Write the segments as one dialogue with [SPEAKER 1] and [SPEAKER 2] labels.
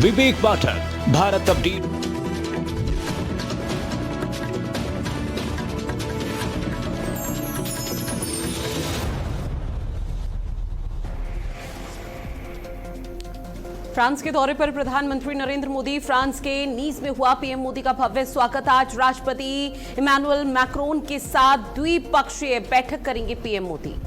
[SPEAKER 1] विवेक पाठक, Bharat update.
[SPEAKER 2] France के दौरे पर प्रधानमंत्री नरेंद्र मोदी। फ्रांस के नीस में हुआ पीएम मोदी का भव्य स्वागत। आज राष्ट्रपति इमैनुअल मैक्रोन के साथ द्विपक्षीय बैठक करेंगे पीएम मोदी।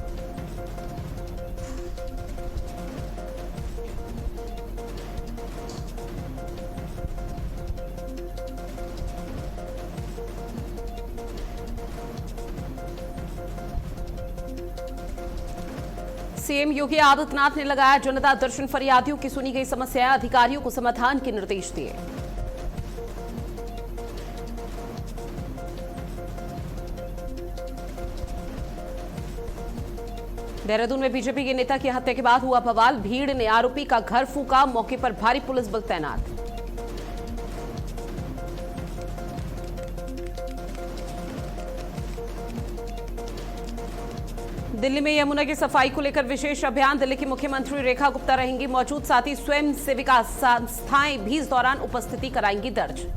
[SPEAKER 2] सीएम योगी आदित्यनाथ ने लगाया जनता दर्शन। फरियादियों की सुनी गई समस्याएं, अधिकारियों को समाधान के निर्देश दिए। देहरादून में बीजेपी के नेता की हत्या के बाद हुआ बवाल। भीड़ ने आरोपी का घर फूंका। मौके पर भारी पुलिस बल तैनात। दिल्ली में यमुना की सफाई को लेकर विशेष अभियान। दिल्ली की मुख्यमंत्री रेखा गुप्ता रहेंगी मौजूद। साथ ही स्वयं सेविका संस्थाएं भी इस दौरान उपस्थिति कराएंगी दर्ज।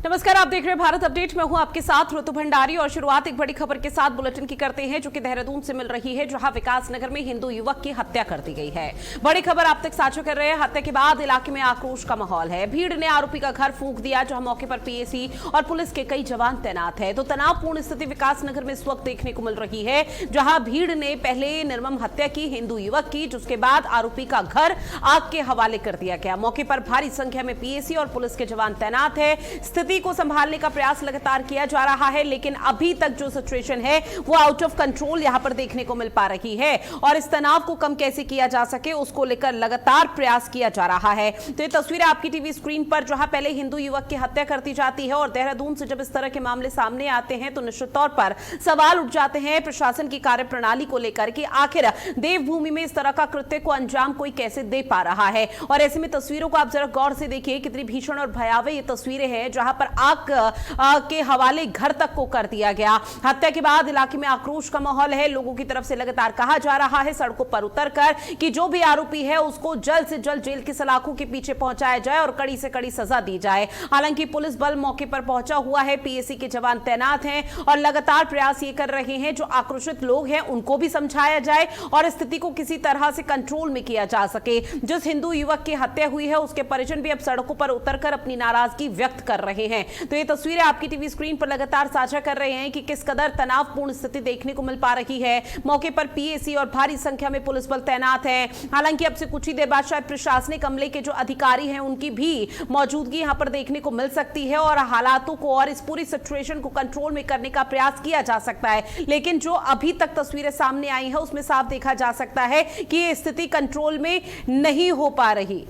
[SPEAKER 2] नमस्कार, आप देख रहे हैं भारत अपडेट। मैं हूं आपके साथ ऋतु भंडारी और शुरुआत एक बड़ी खबर के साथ बुलेटिन की करते हैं, जो कि देहरादून से मिल रही है, जहां विकास नगर में हिंदू युवक की हत्या कर दी गई है। बड़ी खबर आप तक साझा कर रहे हैं। हत्या के बाद इलाके में आक्रोश का माहौल है। भीड़ ने आरोपी का घर फूंक दिया, जहां मौके पर पीएसी और पुलिस के कई जवान तैनात है। तो तनावपूर्ण स्थिति विकास नगर में इस वक्त देखने को मिल रही है, जहां भीड़ ने पहले निर्मम हत्या की हिंदू युवक की, जिसके बाद आरोपी का घर आग के हवाले कर दिया गया। मौके पर भारी संख्या में पीएसी और पुलिस के जवान तैनात है। स्थिति को संभालने का प्रयास लगातार किया जा रहा है, लेकिन अभी तक जो सिचुएशन है वो आउट ऑफ कंट्रोल यहां पर देखने को मिल पा रही है। और इस तनाव को कम कैसे किया जा सके, उसको लेकर लगातार प्रयास किया जा रहा है। तो ये तस्वीरें आपकी टीवी स्क्रीन पर, जहां पहले हिंदू युवक की हत्या कर दी जाती है और देहरादून से जब इस तरह के मामले सामने आते हैं तो निश्चित तौर पर सवाल उठ जाते हैं प्रशासन की कार्यप्रणाली को लेकर कि आखिर देवभूमि में इस तरह का कृत्य को अंजाम कोई कैसे दे पा रहा है। और ऐसे में तस्वीरों को आप जरा गौर से देखिए, कितनी भीषण और भयावह ये तस्वीरें हैं, जहां पर आग के हवाले घर तक को कर दिया गया। हत्या के बाद इलाके में आक्रोश का माहौल है। लोगों की तरफ से लगातार कहा जा रहा है सड़कों पर उतरकर कि जो भी आरोपी है उसको जल्द से जल्द जेल की सलाखों के पीछे पहुंचाया जाए और कड़ी से कड़ी सजा दी जाए। हालांकि पुलिस बल मौके पर पहुंचा हुआ है, पीएसी के जवान तैनात हैं और लगातार प्रयास ये कर रहे हैं जो आक्रोशित लोग हैं उनको भी समझाया जाए और स्थिति को किसी तरह से कंट्रोल में किया जा सके। जिस हिंदू युवक की हत्या हुई है उसके परिजन भी अब सड़कों पर उतरकर अपनी नाराजगी व्यक्त कर रहे हैं। तो ये तस्वीरें आपकी टीवी स्क्रीन पर लगातार साझा कर रहे हैं कि किस कदर तनावपूर्ण स्थिति देखने को मिल पा रही है। मौके पर पीएसी और भारी संख्या में पुलिस बल तैनात है। हालांकि अब से कुछ ही देर बाद शायद प्रशासनिक अमले के जो अधिकारी हैं उनकी भी मौजूदगी यहां पर देखने को मिल सकती है और हालातों को और इस पूरी सिचुएशन को कंट्रोल में करने का प्रयास किया जा सकता है। लेकिन जो अभी तक तस्वीरें सामने आई हैं उसमें साफ देखा जा सकता है कि ये स्थिति कंट्रोल में नहीं हो पा रही।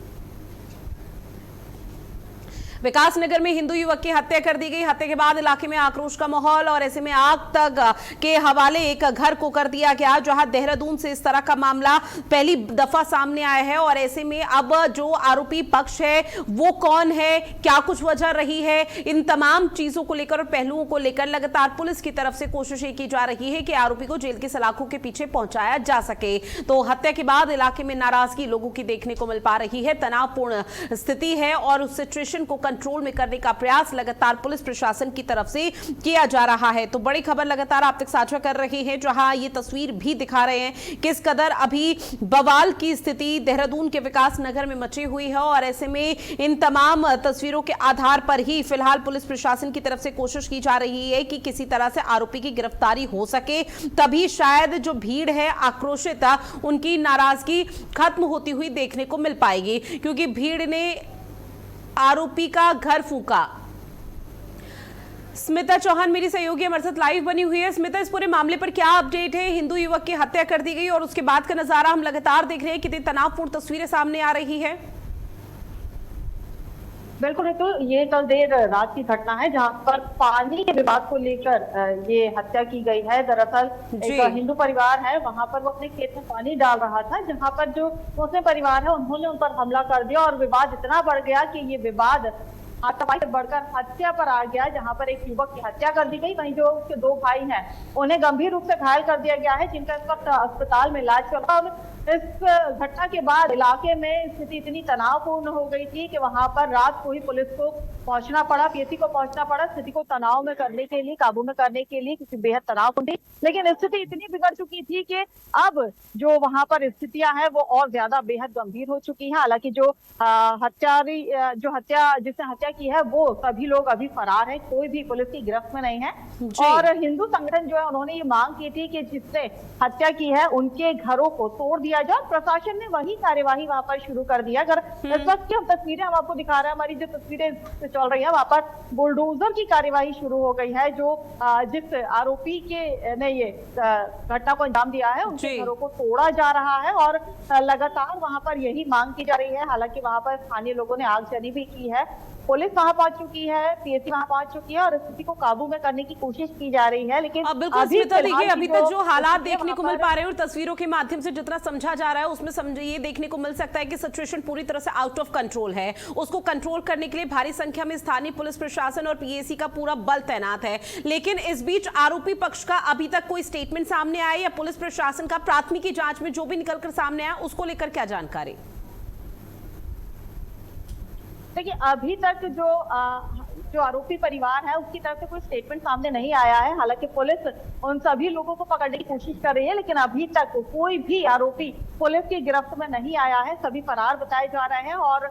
[SPEAKER 2] विकास नगर में हिंदू युवक की हत्या कर दी गई। हत्या के बाद इलाके में आक्रोश का माहौल और ऐसे में आग तक के हवाले एक घर को कर दिया गया, जहां देहरादून से इस तरह का मामला पहली दफा सामने आया है। और ऐसे में अब जो आरोपी पक्ष है वो कौन है, क्या कुछ वजह रही है, इन तमाम चीजों को लेकर और पहलुओं को लेकर लगातार पुलिस की तरफ से कोशिश की जा रही है कि आरोपी को जेल की सलाखों के पीछे पहुंचाया जा सके। तो हत्या के बाद इलाके में नाराजगी लोगों की देखने को मिल पा रही है। तनावपूर्ण स्थिति है और उस सिचुएशन को कंट्रोल में करने का प्रयास लगातार पुलिस प्रशासन की तरफ से किया जा रहा है। तो बड़ी खबर लगातार आप तक साझा कर रहे हैं, जहां ये तस्वीर भी दिखा रहे हैं किस कदर अभी बवाल की स्थिति देहरादून के विकास नगर में मची हुई है। और ऐसे में इन तमाम तस्वीरों के आधार पर ही फिलहाल पुलिस प्रशासन की तरफ से कोशिश की जा रही है कि किसी तरह से आरोपी की गिरफ्तारी हो सके, तभी शायद जो भीड़ है आक्रोशित उनकी नाराजगी खत्म होती हुई देखने को मिल पाएगी, क्योंकि भीड़ ने आरोपी का घर फूंका। स्मिता चौहान मेरी सहयोगी हमारे साथ लाइव बनी हुई है। स्मिता, इस पूरे मामले पर क्या अपडेट है? हिंदू युवक की हत्या कर दी गई और उसके बाद का नजारा हम लगातार देख रहे हैं, कितनी तनावपूर्ण तस्वीरें सामने आ रही है।
[SPEAKER 3] बिल्कुल, तो ये कल देर रात की घटना है जहां पर पानी के विवाद को लेकर ये हत्या की गई है। दरअसल एक हिंदू परिवार है, वहां पर वो अपने खेत में पानी डाल रहा था, जहां पर जो मुस्लिम परिवार है उन्होंने उन पर हमला कर दिया और विवाद इतना बढ़ गया कि ये विवाद हाथापाई से बढ़कर हत्या पर आ गया, जहां पर एक युवक की हत्या कर दी गई, वहीं जो उसके दो भाई हैं उन्हें गंभीर रूप से घायल कर दिया गया है, जिनका इस वक्त अस्पताल में इलाज चल रहा है। इस घटना के बाद इलाके में स्थिति इतनी तनावपूर्ण हो गई थी कि वहां पर रात को ही पुलिस को पहुंचना पड़ा, पीएसी को पहुंचना पड़ा स्थिति को तनाव में करने के लिए, काबू में करने के लिए, क्योंकि बेहद तनावपूर्ण थी। लेकिन स्थिति इतनी बिगड़ चुकी थी कि अब जो वहां पर स्थितियां हैं वो और ज्यादा बेहद गंभीर हो चुकी हैं। हालांकि जो जिसने हत्या की है वो सभी लोग अभी फरार है, कोई भी पुलिस की गिरफ्त में नहीं है। और हिंदू संगठन जो है उन्होंने ये मांग की थी कि जिसने हत्या की है उनके घरों को तोड़ दिया जाए। प्रशासन ने वही कार्यवाही वहां पर शुरू कर दिया। अगर इस वक्त की हम तस्वीरें हम आपको दिखा रहे हैं, हमारी जो तस्वीरें चल रही है वहां पर बुलडोजर की कार्यवाही शुरू हो गई है। जो जिस आरोपी के ने ये घटना को अंजाम दिया है उनके घरों को तोड़ा जा रहा है और लगातार वहां पर यही मांग की जा रही है। हालांकि वहां पर स्थानीय लोगों ने आगजनी भी की है, पुलिस वहां पहुंच चुकी है, पीएसी वहां पहुंच चुकी है और स्थिति को काबू में करने की कोशिश की जा रही है। लेकिन
[SPEAKER 2] बिल्कुल स्मिता, देखिए अभी तक जो हालात देखने को मिल पा रहे हैं और तस्वीरों के माध्यम से जितना समझा जा रहा है उसमें ये देखने को मिल सकता है कि सिचुएशन पूरी तरह से आउट ऑफ कंट्रोल है। उसको कंट्रोल करने के लिए भारी संख्या में स्थानीय पुलिस प्रशासन और पीएसी का पूरा बल तैनात है। लेकिन इस बीच आरोपी पक्ष का अभी तक कोई स्टेटमेंट सामने आया या पुलिस प्रशासन का प्राथमिकी जांच में जो भी निकलकर सामने आया उसको लेकर क्या जानकारी?
[SPEAKER 3] देखिए अभी तक जो आरोपी परिवार है उसकी तरफ से कोई स्टेटमेंट सामने नहीं आया है। हालांकि पुलिस उन सभी लोगों को पकड़ने की कोशिश कर रही है, लेकिन अभी तक कोई भी आरोपी पुलिस की गिरफ्त में नहीं आया है। सभी फरार बताए जा रहे हैं और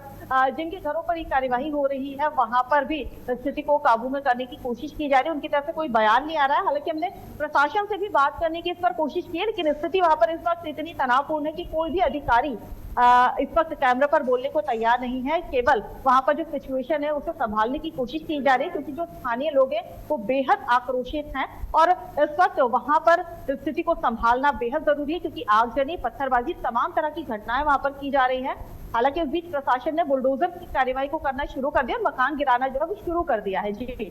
[SPEAKER 3] जिनके घरों पर ये कार्यवाही हो रही है वहां पर भी स्थिति को काबू में करने की कोशिश की जा रही है। उनकी तरफ से कोई बयान नहीं आ रहा है। हालांकि हमने प्रशासन से भी बात करने की इस पर कोशिश की है, लेकिन स्थिति वहां पर इस वक्त इतनी तनावपूर्ण है कि कोई भी अधिकारी इस वक्त कैमरे पर बोलने को तैयार नहीं है। केवल वहां पर जो सिचुएशन है उसे संभालने की कोशिश की जा रही है, क्योंकि जो स्थानीय लोग हैं वो बेहद आक्रोशित हैं और इस वक्त वहां पर स्थिति को संभालना बेहद जरूरी है, क्योंकि आगजनी, पत्थरबाजी, तमाम तरह की घटनाएं वहां पर की जा रही है। हालांकि इस बीच प्रशासन ने बुलडोजर की कार्रवाई को करना शुरू कर दिया, मकान गिराना जो है वो शुरू कर दिया है। जी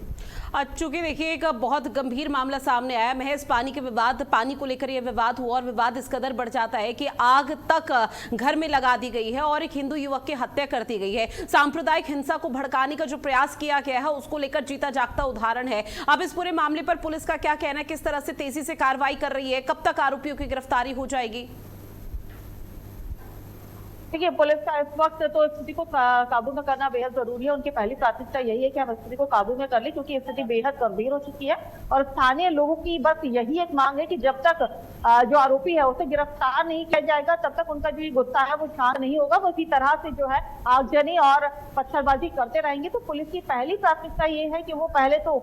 [SPEAKER 2] चूंकि देखिए एक बहुत गंभीर मामला सामने आया, महज पानी के विवाद, पानी को लेकर यह विवाद हुआ और विवाद इस कदर बढ़ जाता है कि आग तक घर में लगा दी गई है और एक हिंदू युवक की हत्या कर दी गई है। सांप्रदायिक हिंसा को भड़काने का जो प्रयास किया गया है उसको लेकर जीता जागता उदाहरण है। अब इस पूरे मामले पर पुलिस का क्या कहना है, किस तरह से तेजी से कार्रवाई कर रही है, कब तक आरोपियों की गिरफ्तारी हो जाएगी?
[SPEAKER 3] देखिए पुलिस का इस वक्त तो स्थिति को काबू में करना बेहद जरूरी है। उनकी पहली प्राथमिकता यही है कि हम स्थिति को काबू में कर लें, क्योंकि स्थिति बेहद गंभीर हो चुकी है और स्थानीय लोगों की बस यही एक मांग है कि जब तक जो आरोपी है उसे गिरफ्तार नहीं किया जाएगा तब तक उनका जो गुस्सा है वो शांत नहीं होगा। वो इसी तरह से जो है आगजनी और पत्थरबाजी करते रहेंगे। तो पुलिस की पहली प्राथमिकता ये है कि वो पहले तो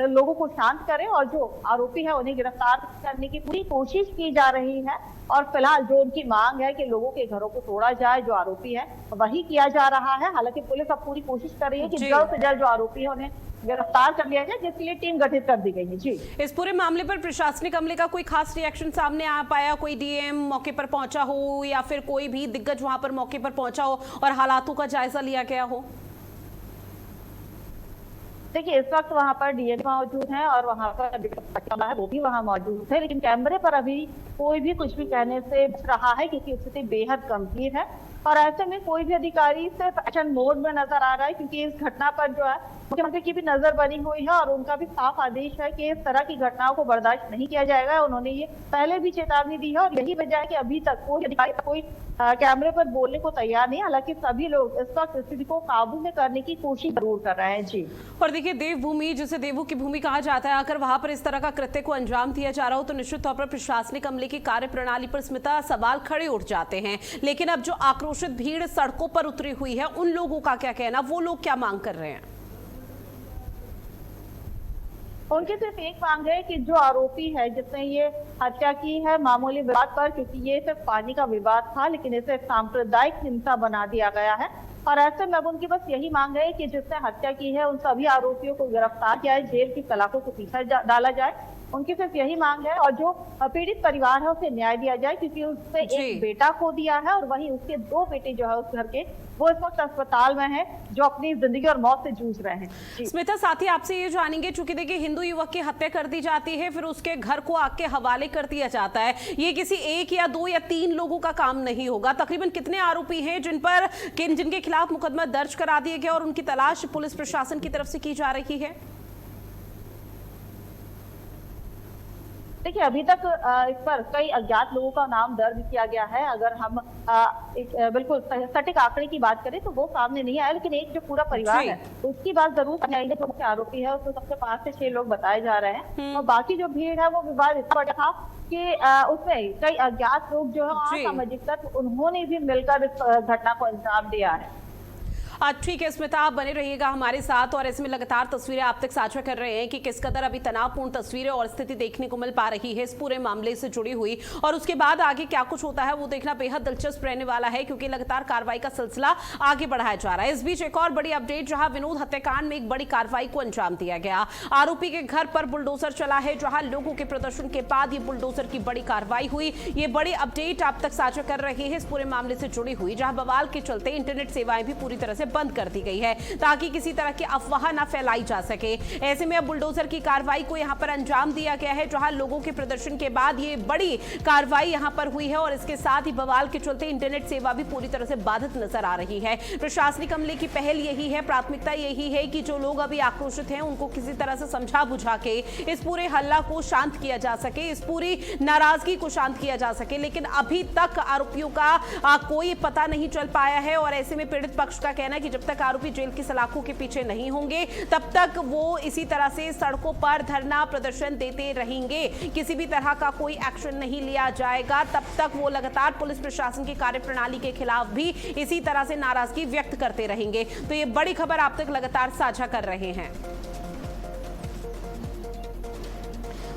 [SPEAKER 3] लोगों को शांत करें और जो आरोपी है उन्हें गिरफ्तार करने की पूरी कोशिश की जा रही है। और फिलहाल जो उनकी मांग है कि लोगों के घरों को तोड़ा जाए, जो आरोपी है वही किया जा रहा है। हालांकि पुलिस अब पूरी कोशिश कर रही है कि जल्द से जल्द जो आरोपी है उन्हें गिरफ्तार कर लिया जाए, जिसके लिए टीम गठित कर दी गई है। जी
[SPEAKER 2] इस पूरे मामले पर प्रशासनिक अमले का कोई खास रिएक्शन सामने आ पाया? कोई डीएम मौके पर पहुंचा हो या फिर कोई भी दिग्गज वहां पर मौके पर पहुंचा हो और हालातों का जायजा लिया गया हो?
[SPEAKER 3] देखिए इस वक्त वहां पर डीएम मौजूद है और वहां पर है वो भी वहां मौजूद है, लेकिन कैमरे पर अभी कोई भी कुछ भी कहने से बच रहा है, क्योंकि स्थिति बेहद गंभीर है। और ऐसे में कोई भी अधिकारी सिर्फ एक्शन मोड में नजर आ रहा है, क्योंकि इस घटना पर जो है मुख्यमंत्री की भी नजर बनी हुई है और उनका भी साफ आदेश है कि इस तरह की घटनाओं को बर्दाश्त नहीं किया जाएगा। उन्होंने ये पहले भी चेतावनी दी है और यही वजह है कि अभी तक कोई अधिकारी कोई कैमरे पर बोलने को तैयार नहीं। हालांकि सभी लोग इस वक्त स्थिति को काबू में करने की कोशिश जरूर कर रहे हैं। जी
[SPEAKER 2] और देखिए देवभूमि, जिसे देवों की भूमि कहा जाता है, अगर वहां पर इस तरह का कृत्य को अंजाम दिया जा रहा हो तो निश्चित तौर पर प्रशासनिक अमले की कार्यप्रणाली पर स्मिता सवाल खड़े उठ जाते हैं। लेकिन अब जो आक्रोशित भीड़ सड़कों पर उतरी हुई है उन लोगों का क्या कहना, वो लोग क्या मांग कर रहे हैं?
[SPEAKER 3] उनकी सिर्फ एक मांग है कि जो आरोपी है जिसने ये हत्या की है मामूली विवाद पर, क्योंकि ये सिर्फ पानी का विवाद था, लेकिन इसे सांप्रदायिक हिंसा बना दिया गया है। और ऐसे में अब उनकी बस यही मांग है कि जिसने हत्या की है उन सभी आरोपियों को गिरफ्तार किया जाए, जेल की सलाखों को पीछे डाला जाए। उनकी सिर्फ यही मांग है और जो पीड़ित परिवार है उसे न्याय दिया जाए, क्योंकि उसने एक बेटा खो दिया है और वहीं उसके 2 बेटे जो है उस घर के, वो इस वक्त अस्पताल में हैं, जो अपनी जिंदगी और मौत से जूझ रहे हैं।
[SPEAKER 2] स्मिता, साथ ही आपसे ये जानेंगे, चूंकि देखिए हिंदू युवक की हत्या कर दी जाती है, फिर उसके घर को आग के हवाले कर दिया जाता है, ये किसी 1 या 2 या 3 लोगों का काम नहीं होगा। तकरीबन कितने आरोपी हैं जिनके खिलाफ मुकदमा दर्ज करा दिया गया और उनकी तलाश पुलिस प्रशासन की तरफ से की जा रही है?
[SPEAKER 3] देखिए, अभी तक इस पर कई अज्ञात लोगों का नाम दर्ज किया गया है। अगर हम बिल्कुल सटीक आंकड़े की बात करें तो वो सामने नहीं आया, लेकिन एक जो पूरा परिवार है उसकी बात जरूर सामने आई है। जो मुख्य आरोपी है उसमें सबसे 5 से 6 लोग बताए जा रहे हैं और बाकी जो भीड़ है वो विवाद इस पर था कि उसमें कई अज्ञात लोग जो है असामाजिक तत्व, उन्होंने भी मिलकर इस घटना को अंजाम दिया है।
[SPEAKER 2] ठीक है स्मिता, आप बने रहिएगा हमारे साथ और इसमें लगातार तस्वीरें आप तक साझा कर रहे हैं कि किस कदर अभी तनावपूर्ण तस्वीरें और स्थिति देखने को मिल पा रही है इस पूरे मामले से जुड़ी हुई, और उसके बाद आगे क्या कुछ होता है वो देखना बेहद दिलचस्प रहने वाला है, क्योंकि लगातार कार्रवाई का सिलसिला आगे बढ़ाया जा रहा है। इस बीच एक और बड़ी अपडेट, जहां विनोद हत्याकांड में एक बड़ी कार्रवाई को अंजाम दिया गया। आरोपी के घर पर बुलडोजर चला है, जहां लोगों के प्रदर्शन के बाद ये बुलडोजर की बड़ी कार्रवाई हुई। ये बड़ी अपडेट आप तक साझा कर रहे हैं इस पूरे मामले से जुड़ी हुई, जहां बवाल के चलते इंटरनेट सेवाएं भी पूरी तरह से बंद कर दी गई है ताकि किसी तरह की अफवाह ना फैलाई जा सके। ऐसे में अब बुलडोजर की कार्रवाई को यहां पर अंजाम दिया गया है, जहां लोगों के प्रदर्शन के बाद ये बड़ी कार्रवाई यहां पर हुई है और इसके साथ ही बवाल के चलते इंटरनेट सेवा भी पूरी तरह से बाधित नजर आ रही है। प्रशासनिक अमले की पहल यही है, प्राथमिकता यही है कि जो लोग अभी आक्रोशित हैं उनको किसी तरह से समझा बुझा के इस पूरे हल्ला को शांत किया जा सके, इस पूरी नाराजगी को शांत किया जा सके। लेकिन अभी तक आरोपियों का कोई पता नहीं चल पाया है और ऐसे में पीड़ित पक्ष का कहना है कि जब तक आरोपी जेल की सलाखों के पीछे नहीं होंगे तब तक वो इसी तरह से सड़कों पर धरना प्रदर्शन देते रहेंगे, किसी भी तरह का कोई एक्शन नहीं लिया जाएगा। तब तक वो लगातार पुलिस प्रशासन की कार्यप्रणाली के खिलाफ भी इसी तरह से नाराजगी व्यक्त करते रहेंगे। तो ये बड़ी खबर आप तक लगातार साझा कर रहे हैं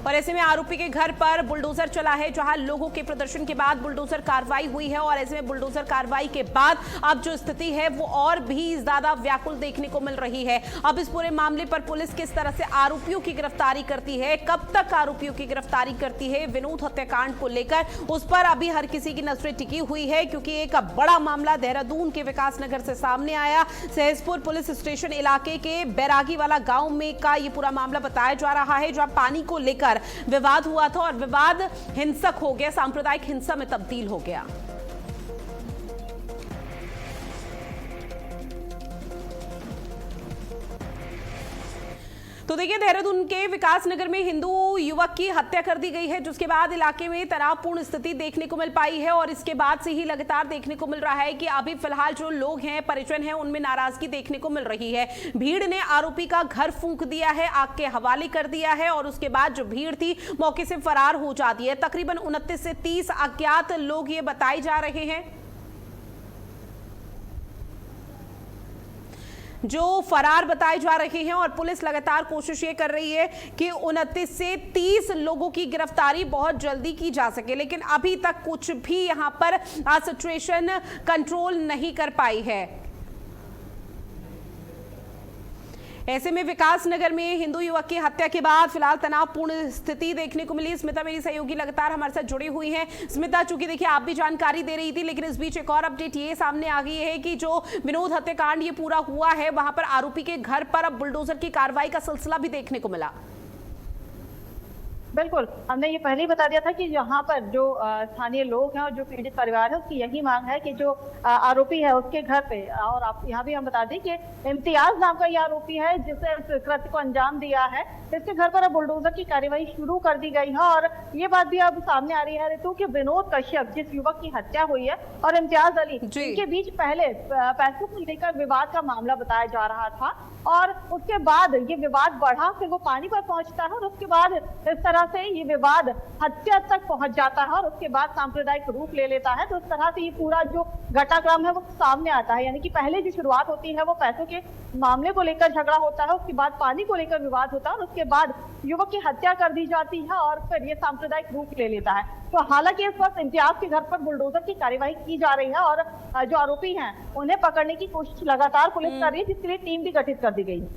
[SPEAKER 2] और ऐसे में आरोपी के घर पर बुलडोजर चला है, जहां लोगों के प्रदर्शन के बाद बुलडोजर कार्रवाई हुई है और ऐसे में बुलडोजर कार्रवाई के बाद अब जो स्थिति है वो और भी ज्यादा व्याकुल देखने को मिल रही है। अब इस पूरे मामले पर पुलिस किस तरह से आरोपियों की गिरफ्तारी करती है, कब तक आरोपियों की गिरफ्तारी करती है विनोद हत्याकांड को लेकर, उस पर अभी हर किसी की नजरें टिकी हुई है, क्योंकि एक बड़ा मामला देहरादून के विकास नगर से सामने आया। सहसपुर पुलिस स्टेशन इलाके के बैरागी वाला गांव में का ये पूरा मामला बताया जा रहा है, जहां पानी को लेकर विवाद हुआ था और विवाद हिंसक हो गया, सांप्रदायिक हिंसा में तब्दील हो गया। तो देखिए, देहरादून के विकास नगर में हिंदू युवक की हत्या कर दी गई है, जिसके बाद इलाके में तनावपूर्ण स्थिति देखने को मिल पाई है और इसके बाद से ही लगातार देखने को मिल रहा है कि अभी फिलहाल जो लोग हैं, परिजन हैं, उनमें नाराजगी देखने को मिल रही है। भीड़ ने आरोपी का घर फूंक दिया है, आग के हवाले कर दिया है और उसके बाद जो भीड़ थी मौके से फरार हो जाती है। तकरीबन 29 से 30 अज्ञात लोग ये बताए जा रहे हैं जो फरार बताए जा रहे हैं और पुलिस लगातार कोशिश ये कर रही है कि 29 से 30 लोगों की गिरफ्तारी बहुत जल्दी की जा सके, लेकिन अभी तक कुछ भी यहां पर सिचुएशन कंट्रोल नहीं कर पाई है। ऐसे में विकास नगर में हिंदू युवक की हत्या के बाद फिलहाल तनावपूर्ण स्थिति देखने को मिली। स्मिता मेरी सहयोगी लगातार हमारे साथ जुड़ी हुई हैं। स्मिता, चूंकि देखिए आप भी जानकारी दे रही थी, लेकिन इस बीच एक और अपडेट ये सामने आ गई है कि जो विनोद हत्याकांड ये पूरा हुआ है, वहां पर आरोपी के घर पर अब बुलडोजर की कार्रवाई का सिलसिला भी देखने को मिला।
[SPEAKER 3] बिल्कुल, हमने ये पहले ही बता दिया था कि यहाँ पर जो स्थानीय लोग हैं और जो पीड़ित परिवार है उसकी यही मांग है कि जो आरोपी है उसके घर पे, और आप यहाँ भी हम बता दें कि इम्तियाज नाम का ये आरोपी है जिसने इस कृत्य को अंजाम दिया है, इसके घर पर अब बुलडोजर की कार्यवाही शुरू कर दी गई है। और ये बात भी अब सामने आ रही है ऋतु कि विनोद कश्यप, जिस युवक की हत्या हुई है, और इम्तियाज अली, इनके बीच पहले पैसों को लेकर विवाद का मामला बताया जा रहा था और उसके बाद ये विवाद बढ़ा, फिर वो पानी पर पहुंचता है और उसके बाद इस तरह से ये विवाद हत्या तक पहुंच जाता है और उसके बाद सांप्रदायिक रूप ले लेता है। तो इस तरह से ये पूरा जो घटनाक्रम है वो सामने आता है, यानी कि पहले जो शुरुआत होती है वो पैसों के मामले को लेकर झगड़ा होता है, उसके बाद पानी को लेकर विवाद होता है और उसके बाद युवक की हत्या कर दी जाती है और फिर ये सांप्रदायिक रूप ले लेता है। तो हालांकि इस वक्त इम्तियाज के घर पर बुलडोजर की कार्यवाही की जा रही है और जो आरोपी हैं उन्हें पकड़ने की कोशिश लगातार पुलिस कर रही है, जिसके लिए टीम भी गठित कर दी गई है।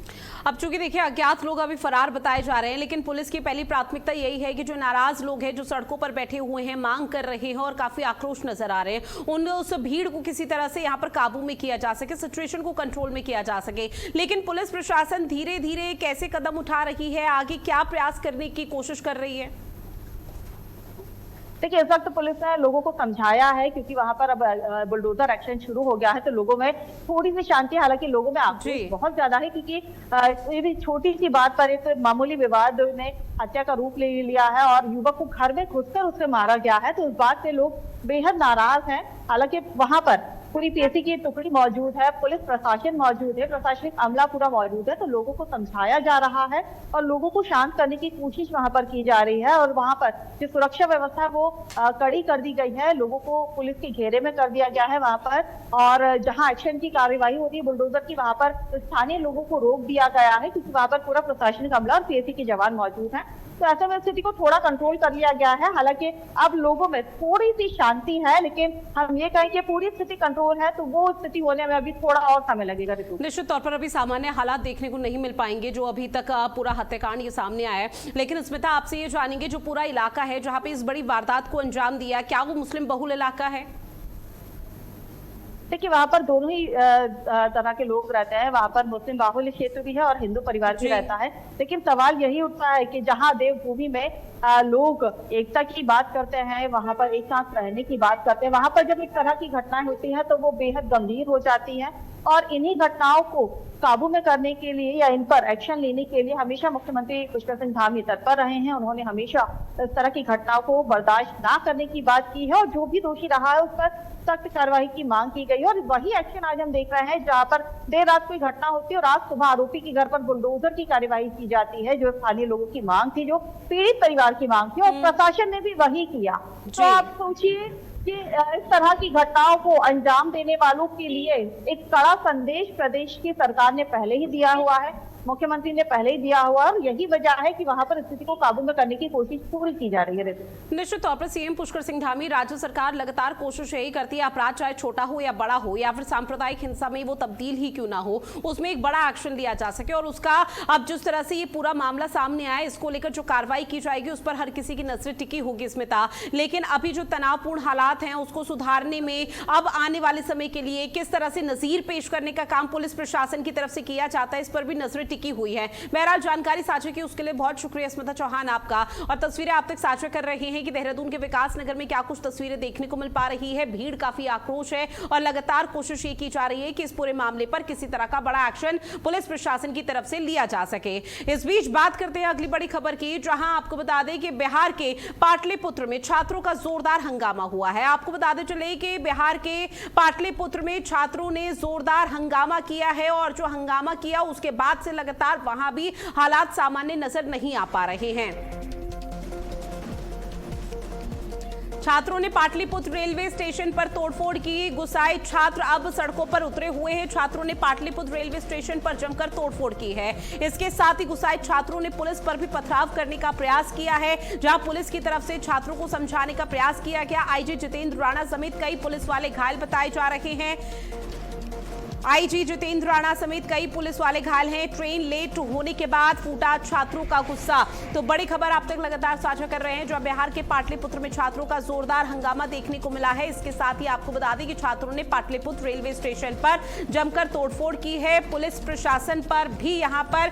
[SPEAKER 2] अब चूंकि देखिए अज्ञात लोग अभी फरार बताए जा रहे हैं, लेकिन पुलिस की पहली प्राथमिकता लगता यही है कि जो नाराज लोग हैं, जो सड़कों पर बैठे हुए हैं, मांग कर रहे हैं और काफी आक्रोश नजर आ रहे हैं, उस भीड़ को किसी तरह से यहाँ पर काबू में किया जा सके, सिचुएशन को कंट्रोल में किया जा सके। लेकिन पुलिस प्रशासन धीरे धीरे कैसे कदम उठा रही है, आगे क्या प्रयास करने की कोशिश कर रही है?
[SPEAKER 3] देखिए, इस वक्त पुलिस ने लोगों को समझाया है, क्योंकि वहां पर अब बुलडोजर एक्शन शुरू हो गया है, तो लोगों में थोड़ी सी शांति, हालांकि लोगों में आक्रोश बहुत ज्यादा है, क्योंकि ये भी छोटी सी बात पर एक मामूली विवाद ने हत्या का रूप ले लिया है और युवक को घर में घुसकर उसे मारा गया है। तो इस बात से लोग बेहद नाराज हैं। हालांकि वहां पर पूरी पीएसी की टुकड़ी मौजूद है, पुलिस प्रशासन मौजूद है, प्रशासनिक अमला पूरा मौजूद है, तो लोगों को समझाया जा रहा है और लोगों को शांत करने की कोशिश वहां पर की जा रही है। और वहां पर जो सुरक्षा व्यवस्था वो कड़ी कर दी गई है, लोगों को पुलिस के घेरे में कर दिया गया है वहां पर, और जहां एक्शन की कार्यवाही होती है बुलडोजर की, वहां पर स्थानीय लोगों को रोक दिया गया है, क्योंकि वहां पर पूरा प्रशासनिक अमला और पीएसी के जवान मौजूद है। तो ऐसे में स्थिति को थोड़ा कंट्रोल कर लिया गया है। हालांकि अब लोगों में थोड़ी सी शांति है, लेकिन हम ये कहें कि पूरी स्थिति कंट्रोल है, तो वो स्थिति होने में अभी थोड़ा और समय लगेगा।
[SPEAKER 2] निश्चित तौर पर अभी सामान्य हालात देखने को नहीं मिल पाएंगे, जो अभी तक पूरा हत्याकांड ये सामने आया है। लेकिन स्मिता, आपसे ये जानेंगे, जो पूरा इलाका है जहाँ पे इस बड़ी वारदात को अंजाम दिया, क्या वो मुस्लिम बहुल इलाका है?
[SPEAKER 3] देखिए, वहां पर दोनों ही तरह के लोग रहते हैं। वहां पर मुस्लिम बाहुल्य क्षेत्र भी है और हिंदू परिवार भी रहता है। लेकिन सवाल यही उठता है कि जहां देवभूमि में लोग एकता की बात करते हैं, वहां पर एक साथ रहने की बात करते हैं, वहां पर जब इस तरह की घटनाएं होती हैं तो वो बेहद गंभीर हो जाती हैं। और इन्हीं घटनाओं को काबू में करने के लिए या इन पर एक्शन लेने के लिए हमेशा मुख्यमंत्री पुष्कर सिंह धामी तत्पर रहे हैं। उन्होंने हमेशा इस तरह की घटनाओं को बर्दाश्त ना करने की बात की है और जो भी दोषी रहा है उस पर सख्त कार्रवाई की मांग की गई है। और वही एक्शन आज हम देख रहे हैं, जहां पर देर रात कोई घटना होती है और आज सुबह आरोपी के घर पर बुलडोजर की कार्यवाही की जाती है, जो स्थानीय लोगों की मांग थी, जो पीड़ित परिवार की मांग थी, और प्रशासन ने भी वही किया। तो आप सोचिए कि इस तरह की घटनाओं को अंजाम देने वालों के लिए एक कड़ा संदेश प्रदेश की सरकार ने पहले ही दिया हुआ है, मुख्यमंत्री ने पहले ही दिया हुआ, और यही वजह है कि वहां पर स्थिति को काबू में करने की कोशिश पूरी की जा रही है।
[SPEAKER 2] निश्चित तौर पर सीएम पुष्कर सिंह धामी, राज्य सरकार लगातार कोशिश यही करती है, अपराध चाहे छोटा हो या बड़ा हो या फिर सांप्रदायिक हिंसा में वो तब्दील ही क्यों ना हो, उसमें एक बड़ा एक्शन लिया जा सके। और उसका अब जिस तरह से ये पूरा मामला सामने आया, इसको लेकर जो कार्रवाई की जाएगी उस पर हर किसी की नजरें टिकी होगी स्मिता। लेकिन अभी जो तनावपूर्ण हालात हैं उसको सुधारने में अब आने वाले समय के लिए किस तरह से नजीर पेश करने का काम पुलिस प्रशासन की तरफ से किया जाता है, इस पर भी नजरें टिकी हुई है। बहरहाल जानकारी साझा की उसके लिए बहुत शुक्रिया स्मिता चौहान आपका। और तस्वीरें आप तक साझा कर रहे हैं कि देहरादून के विकास नगर में क्या कुछ तस्वीरें देखने को मिल पा रही है। भीड़ काफी आक्रोश है और लगातार कोशिश ये की जा रही है कि इस पूरे मामले पर किसी तरह का बड़ा एक्शन पुलिस प्रशासन की तरफ से लिया जा सके। इस बीच बात करते हैं अगली बड़ी खबर की, जहां आपको बता दें कि बिहार के पाटलिपुत्र में छात्रों का जोरदार हंगामा हुआ है। आपको बता दें चले कि बिहार के पाटलिपुत्र में छात्रों ने जोरदार हंगामा किया है और जो हंगामा किया उसके बाद से लगातार वहां भी हालात सामान्य नजर नहीं आ पा रहे हैं। छात्रों ने पाटलिपुत्र रेलवे स्टेशन पर तोड़फोड़ की, गुस्साए छात्र अब सड़कों पर उतरे हुए हैं। छात्रों ने पाटलिपुत्र रेलवे स्टेशन पर जमकर तोड़फोड़ की है। इसके साथ ही गुस्साए छात्रों ने पुलिस पर भी पथराव करने का प्रयास किया है, जहां पुलिस की तरफ से छात्रों को समझाने का प्रयास किया गया। आईजी जितेंद्र राणा समेत कई पुलिस वाले घायल बताए जा रहे हैं। आईजी जितेंद्र राणा समेत कई पुलिस वाले घायल हैं। ट्रेन लेट होने के बाद फूटा छात्रों का गुस्सा। तो बड़ी खबर आप तक लगातार साझा कर रहे हैं, जो बिहार के पाटलिपुत्र में छात्रों का जोरदार हंगामा देखने को मिला है। इसके साथ ही आपको बता दें कि छात्रों ने पाटलिपुत्र रेलवे स्टेशन पर जमकर तोड़फोड़ की है। पुलिस प्रशासन पर भी यहां पर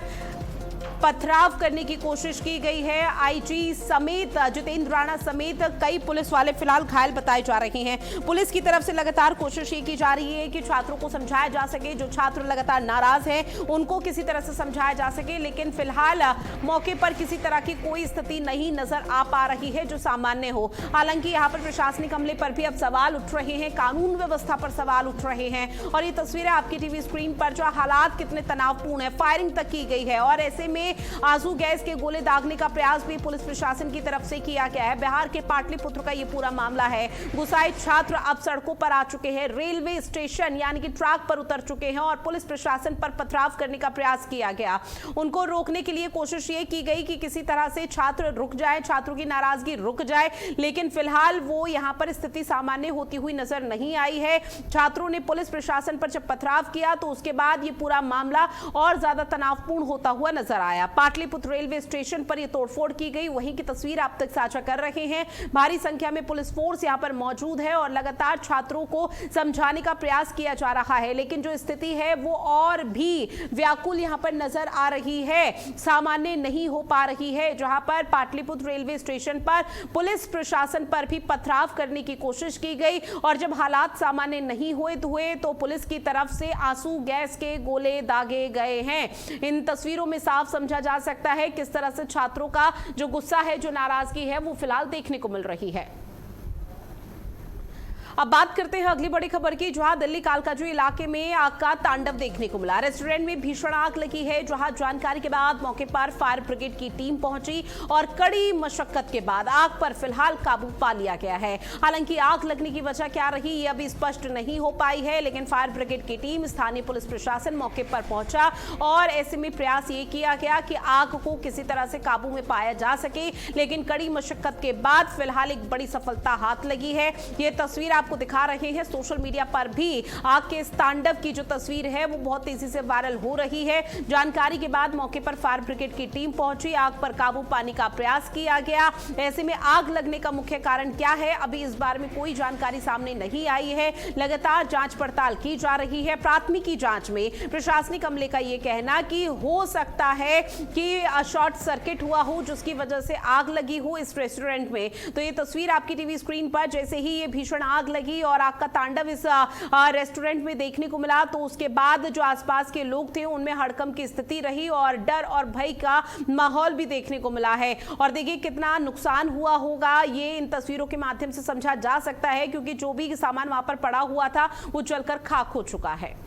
[SPEAKER 2] पथराव करने की कोशिश की गई है। आईजी समेत जितेंद्र राणा समेत कई पुलिस वाले फिलहाल घायल बताए जा रहे हैं। पुलिस की तरफ से लगातार कोशिश ये की जा रही है कि छात्रों को समझाया जा सके, जो छात्र लगातार नाराज हैं उनको किसी तरह से समझाया जा सके। लेकिन फिलहाल मौके पर किसी तरह की कोई स्थिति नहीं नजर आ पा रही है जो सामान्य हो। हालांकि यहाँ पर प्रशासनिक अमले पर भी अब सवाल उठ रहे हैं, कानून व्यवस्था पर सवाल उठ रहे हैं। और ये तस्वीरें आपकी टीवी स्क्रीन पर, जो हालात कितने तनावपूर्ण है, फायरिंग तक की गई है और ऐसे में आंसू गैस के गोले दागने का प्रयास भी पुलिस प्रशासन की तरफ से किया गया है। बिहार के पाटलिपुत्र का ये पूरा मामला है। गुस्साए छात्र अब सड़कों पर आ चुके हैं, रेलवे स्टेशन यानी कि ट्रैक पर उतर चुके हैं और पुलिस प्रशासन पर पथराव करने का प्रयास किया गया। उनको रोकने के लिए कोशिश ये की गई कि किसी तरह से छात्र रुक जाए, छात्रों की नाराजगी रुक जाए, लेकिन फिलहाल वो यहां पर स्थिति सामान्य होती हुई नजर नहीं आई है। छात्रों ने पुलिस प्रशासन पर जब पथराव किया तो उसके बाद ये पूरा मामला और ज्यादा तनावपूर्ण होता हुआ नजर आया पाया। पाटलिपुत्र रेलवे स्टेशन पर यह तोड़फोड़ की गई, वहीं की तस्वीर आप तक साझा कर रहे हैं। भारी संख्या में पुलिस फोर्स यहां पर मौजूद है और लगातार छात्रों को समझाने का प्रयास किया जा रहा है, लेकिन जो स्थिति है वो और भी व्याकुल यहां पर नजर आ रही है, सामान्य नहीं हो पा रही है। जहां पर पाटलिपुत्र रेलवे स्टेशन पर पुलिस प्रशासन पर भी पथराव करने की कोशिश की गई और जब हालात सामान्य नहीं हुए तो पुलिस की तरफ से आंसू गैस के गोले दागे गए हैं। इन तस्वीरों में साफ समझा जा सकता है किस तरह से छात्रों का जो गुस्सा है, जो नाराजगी है, वो फिलहाल देखने को मिल रही है। अब बात करते हैं अगली बड़ी खबर की, जहां दिल्ली कालकाजी इलाके में आग का तांडव देखने को मिला। रेस्टोरेंट में भीषण आग लगी है, जहां जानकारी के बाद मौके पर फायर ब्रिगेड की टीम पहुंची और कड़ी मशक्कत के बाद आग पर फिलहाल काबू पा लिया गया है। हालांकि आग लगने की वजह क्या रही ये अभी स्पष्ट नहीं हो पाई है, लेकिन फायर ब्रिगेड की टीम, स्थानीय पुलिस प्रशासन मौके पर पहुंचा और ऐसे में प्रयास ये किया गया कि आग को किसी तरह से काबू में पाया जा सके, लेकिन कड़ी मशक्कत के बाद फिलहाल एक बड़ी सफलता हाथ लगी है। ये तस्वीर आपको दिखा रहे हैं, सोशल मीडिया पर भी आग के इस तांडव की जो तस्वीर है वो बहुत तेजी से वायरल हो रही है। जानकारी के बाद मौके पर फायर ब्रिगेड की टीम पहुंची, आग पर काबू पाने का प्रयास किया गया। ऐसे में आग लगने का मुख्य कारण क्या है, अभी इस बारे में कोई जानकारी सामने नहीं आई है। लगातार जांच पड़ताल की जा रही है। प्राथमिकी जांच में प्रशासनिक अमले का यह कहना कि हो सकता है कि शॉर्ट सर्किट हुआ हो जिसकी वजह से आग लगी हो इस रेस्टोरेंट में। तो ये तस्वीर आपकी टीवी स्क्रीन पर जैसे ही ये भीषण आग लगी और आग का तांडव इस रेस्टोरेंट में देखने को मिला, तो उसके बाद जो आसपास के लोग थे उनमें हड़कंप की स्थिति रही और डर और भय का माहौल भी देखने को मिला है। और देखिए कितना नुकसान हुआ होगा ये इन तस्वीरों के माध्यम से समझा जा सकता है, क्योंकि जो भी सामान वहां पर पड़ा हुआ था वो जलकर खाक हो चुका है।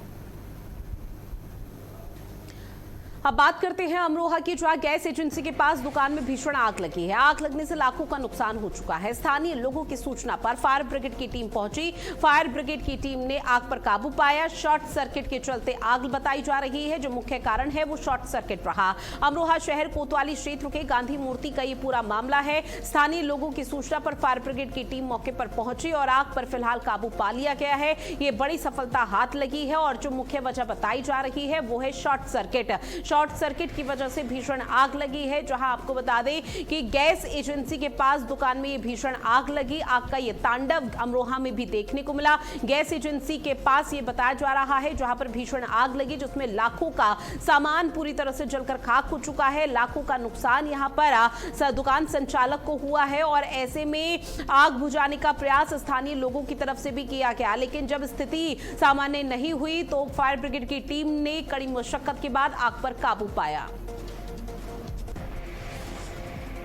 [SPEAKER 2] अब बात करते हैं अमरोहा की, जहां गैस एजेंसी के पास दुकान में भीषण आग लगी है। आग लगने से लाखों का नुकसान हो चुका है। स्थानीय लोगों की सूचना पर फायर ब्रिगेड की टीम पहुंची। फायर ब्रिगेड की टीम ने आग पर काबू पाया। शॉर्ट सर्किट के चलते आग बताई जा रही है, जो मुख्य कारण है वो शॉर्ट सर्किट रहा। अमरोहा शहर कोतवाली क्षेत्र के गांधी मूर्ति का ये पूरा मामला है। स्थानीय लोगों की सूचना पर फायर ब्रिगेड की टीम मौके पर पहुंची और आग पर फिलहाल काबू पा लिया गया है। ये बड़ी सफलता हाथ लगी है और जो मुख्य वजह बताई जा रही है वो है शॉर्ट सर्किट। शॉर्ट सर्किट की वजह से भीषण आग लगी है, जहां आपको बता दें कि गैस एजेंसी के पास दुकान में ये भीषण आग लगी। आग का ये तांडव अमरोहा में भी देखने को मिला। गैस एजेंसी के पास ये बताया जा रहा है जहां पर भीषण आग लगी, जिसमें लाखों का सामान पूरी तरह से जलकर खाक हो चुका है। लाखों का नुकसान यहां पर दुकान संचालक को हुआ है और ऐसे में आग बुझाने का प्रयास स्थानीय लोगों की तरफ से भी किया गया, लेकिन जब स्थिति सामान्य नहीं हुई तो फायर ब्रिगेड की टीम ने कड़ी मशक्कत के बाद आग पर काबू पाया।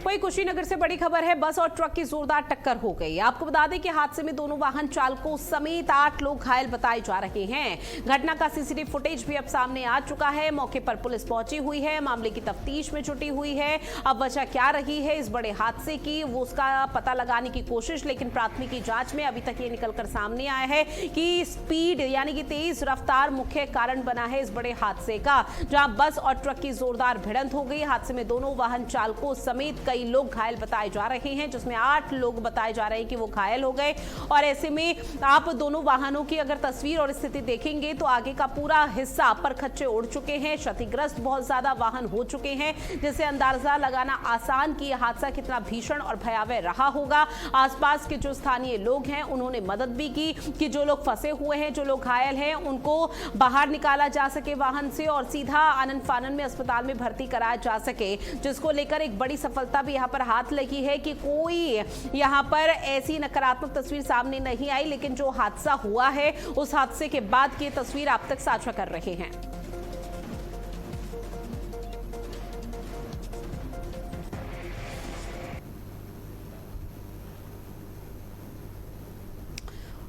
[SPEAKER 2] वहीं कुशीनगर से बड़ी खबर है, बस और ट्रक की जोरदार टक्कर हो गई। आपको बता दें कि हादसे में दोनों वाहन चालकों समेत 8 लोग घायल बताए जा रहे हैं। घटना का सीसीटीवी फुटेज भी अब सामने आ चुका है। मौके पर पुलिस पहुंची हुई है, मामले की तफ्तीश में जुटी हुई है। अब वजह क्या रही है इस बड़े हादसे की, वो उसका पता लगाने की कोशिश, लेकिन प्राथमिकी जांच में अभी तक ये निकलकर सामने आया है कि स्पीड यानी कि तेज रफ्तार मुख्य कारण बना है इस बड़े हादसे का, जहां बस और ट्रक की जोरदार भिड़ंत हो गई। हादसे में दोनों वाहन चालकों समेत कई लोग घायल बताए जा रहे हैं, जिसमें 8 लोग बताए जा रहे हैं कि वो घायल हो गए। और ऐसे में आप दोनों वाहनों की अगर तस्वीर और स्थिति देखेंगे तो आगे का पूरा हिस्सा पर खच्चे उड़ चुके हैं, क्षतिग्रस्त बहुत ज्यादा वाहन हो चुके हैं, जिससे अंदाजा लगाना आसान कि यह हादसा कितना भीषण और भयावह रहा होगा। आसपास के जो स्थानीय लोग हैं उन्होंने मदद भी की कि जो लोग फंसे हुए हैं, जो लोग घायल हैं, उनको बाहर निकाला जा सके वाहन से और सीधा आनन फानन में अस्पताल में भर्ती कराया जा सके, जिसको लेकर एक बड़ी सफलता भी यहाँ पर हाथ लगी है कि कोई यहाँ पर ऐसी नकारात्मक तस्वीर सामने नहीं आई, लेकिन जो हादसा हुआ है उस हादसे के बाद की तस्वीर आप तक साझा कर रहे हैं।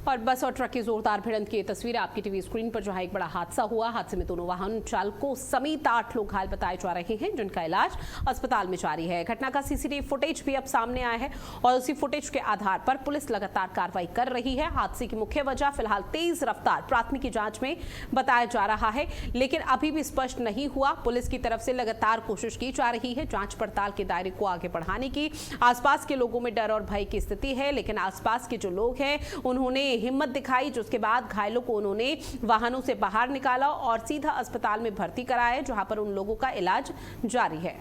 [SPEAKER 2] और बस और ट्रक की जोरदार भिड़ंत की तस्वीर आपकी टीवी स्क्रीन पर, जहां एक बड़ा हादसा हुआ। हादसे में दोनों वाहन चालकों समेत 8 लोग घायल बताए जा रहे हैं, जिनका इलाज अस्पताल में जारी है। घटना का सीसीटीवी फुटेज भी अब सामने आया है और उसी फुटेज के आधार पर पुलिस लगातार कार्रवाई कर रही है। हादसे की मुख्य वजह फिलहाल तेज रफ्तार प्राथमिकी जांच में बताया जा रहा है, लेकिन अभी भी स्पष्ट नहीं हुआ। पुलिस की तरफ से लगातार कोशिश की जा रही है जांच पड़ताल के दायरे को आगे बढ़ाने की। आसपास के लोगों में डर और भय की स्थिति है, लेकिन आसपास के जो लोग हैं उन्होंने हिम्मत दिखाई, जिसके बाद घायलों को उन्होंने वाहनों से बाहर निकाला और सीधा अस्पताल में भर्ती कराया, जहां पर उन लोगों का इलाज जारी है।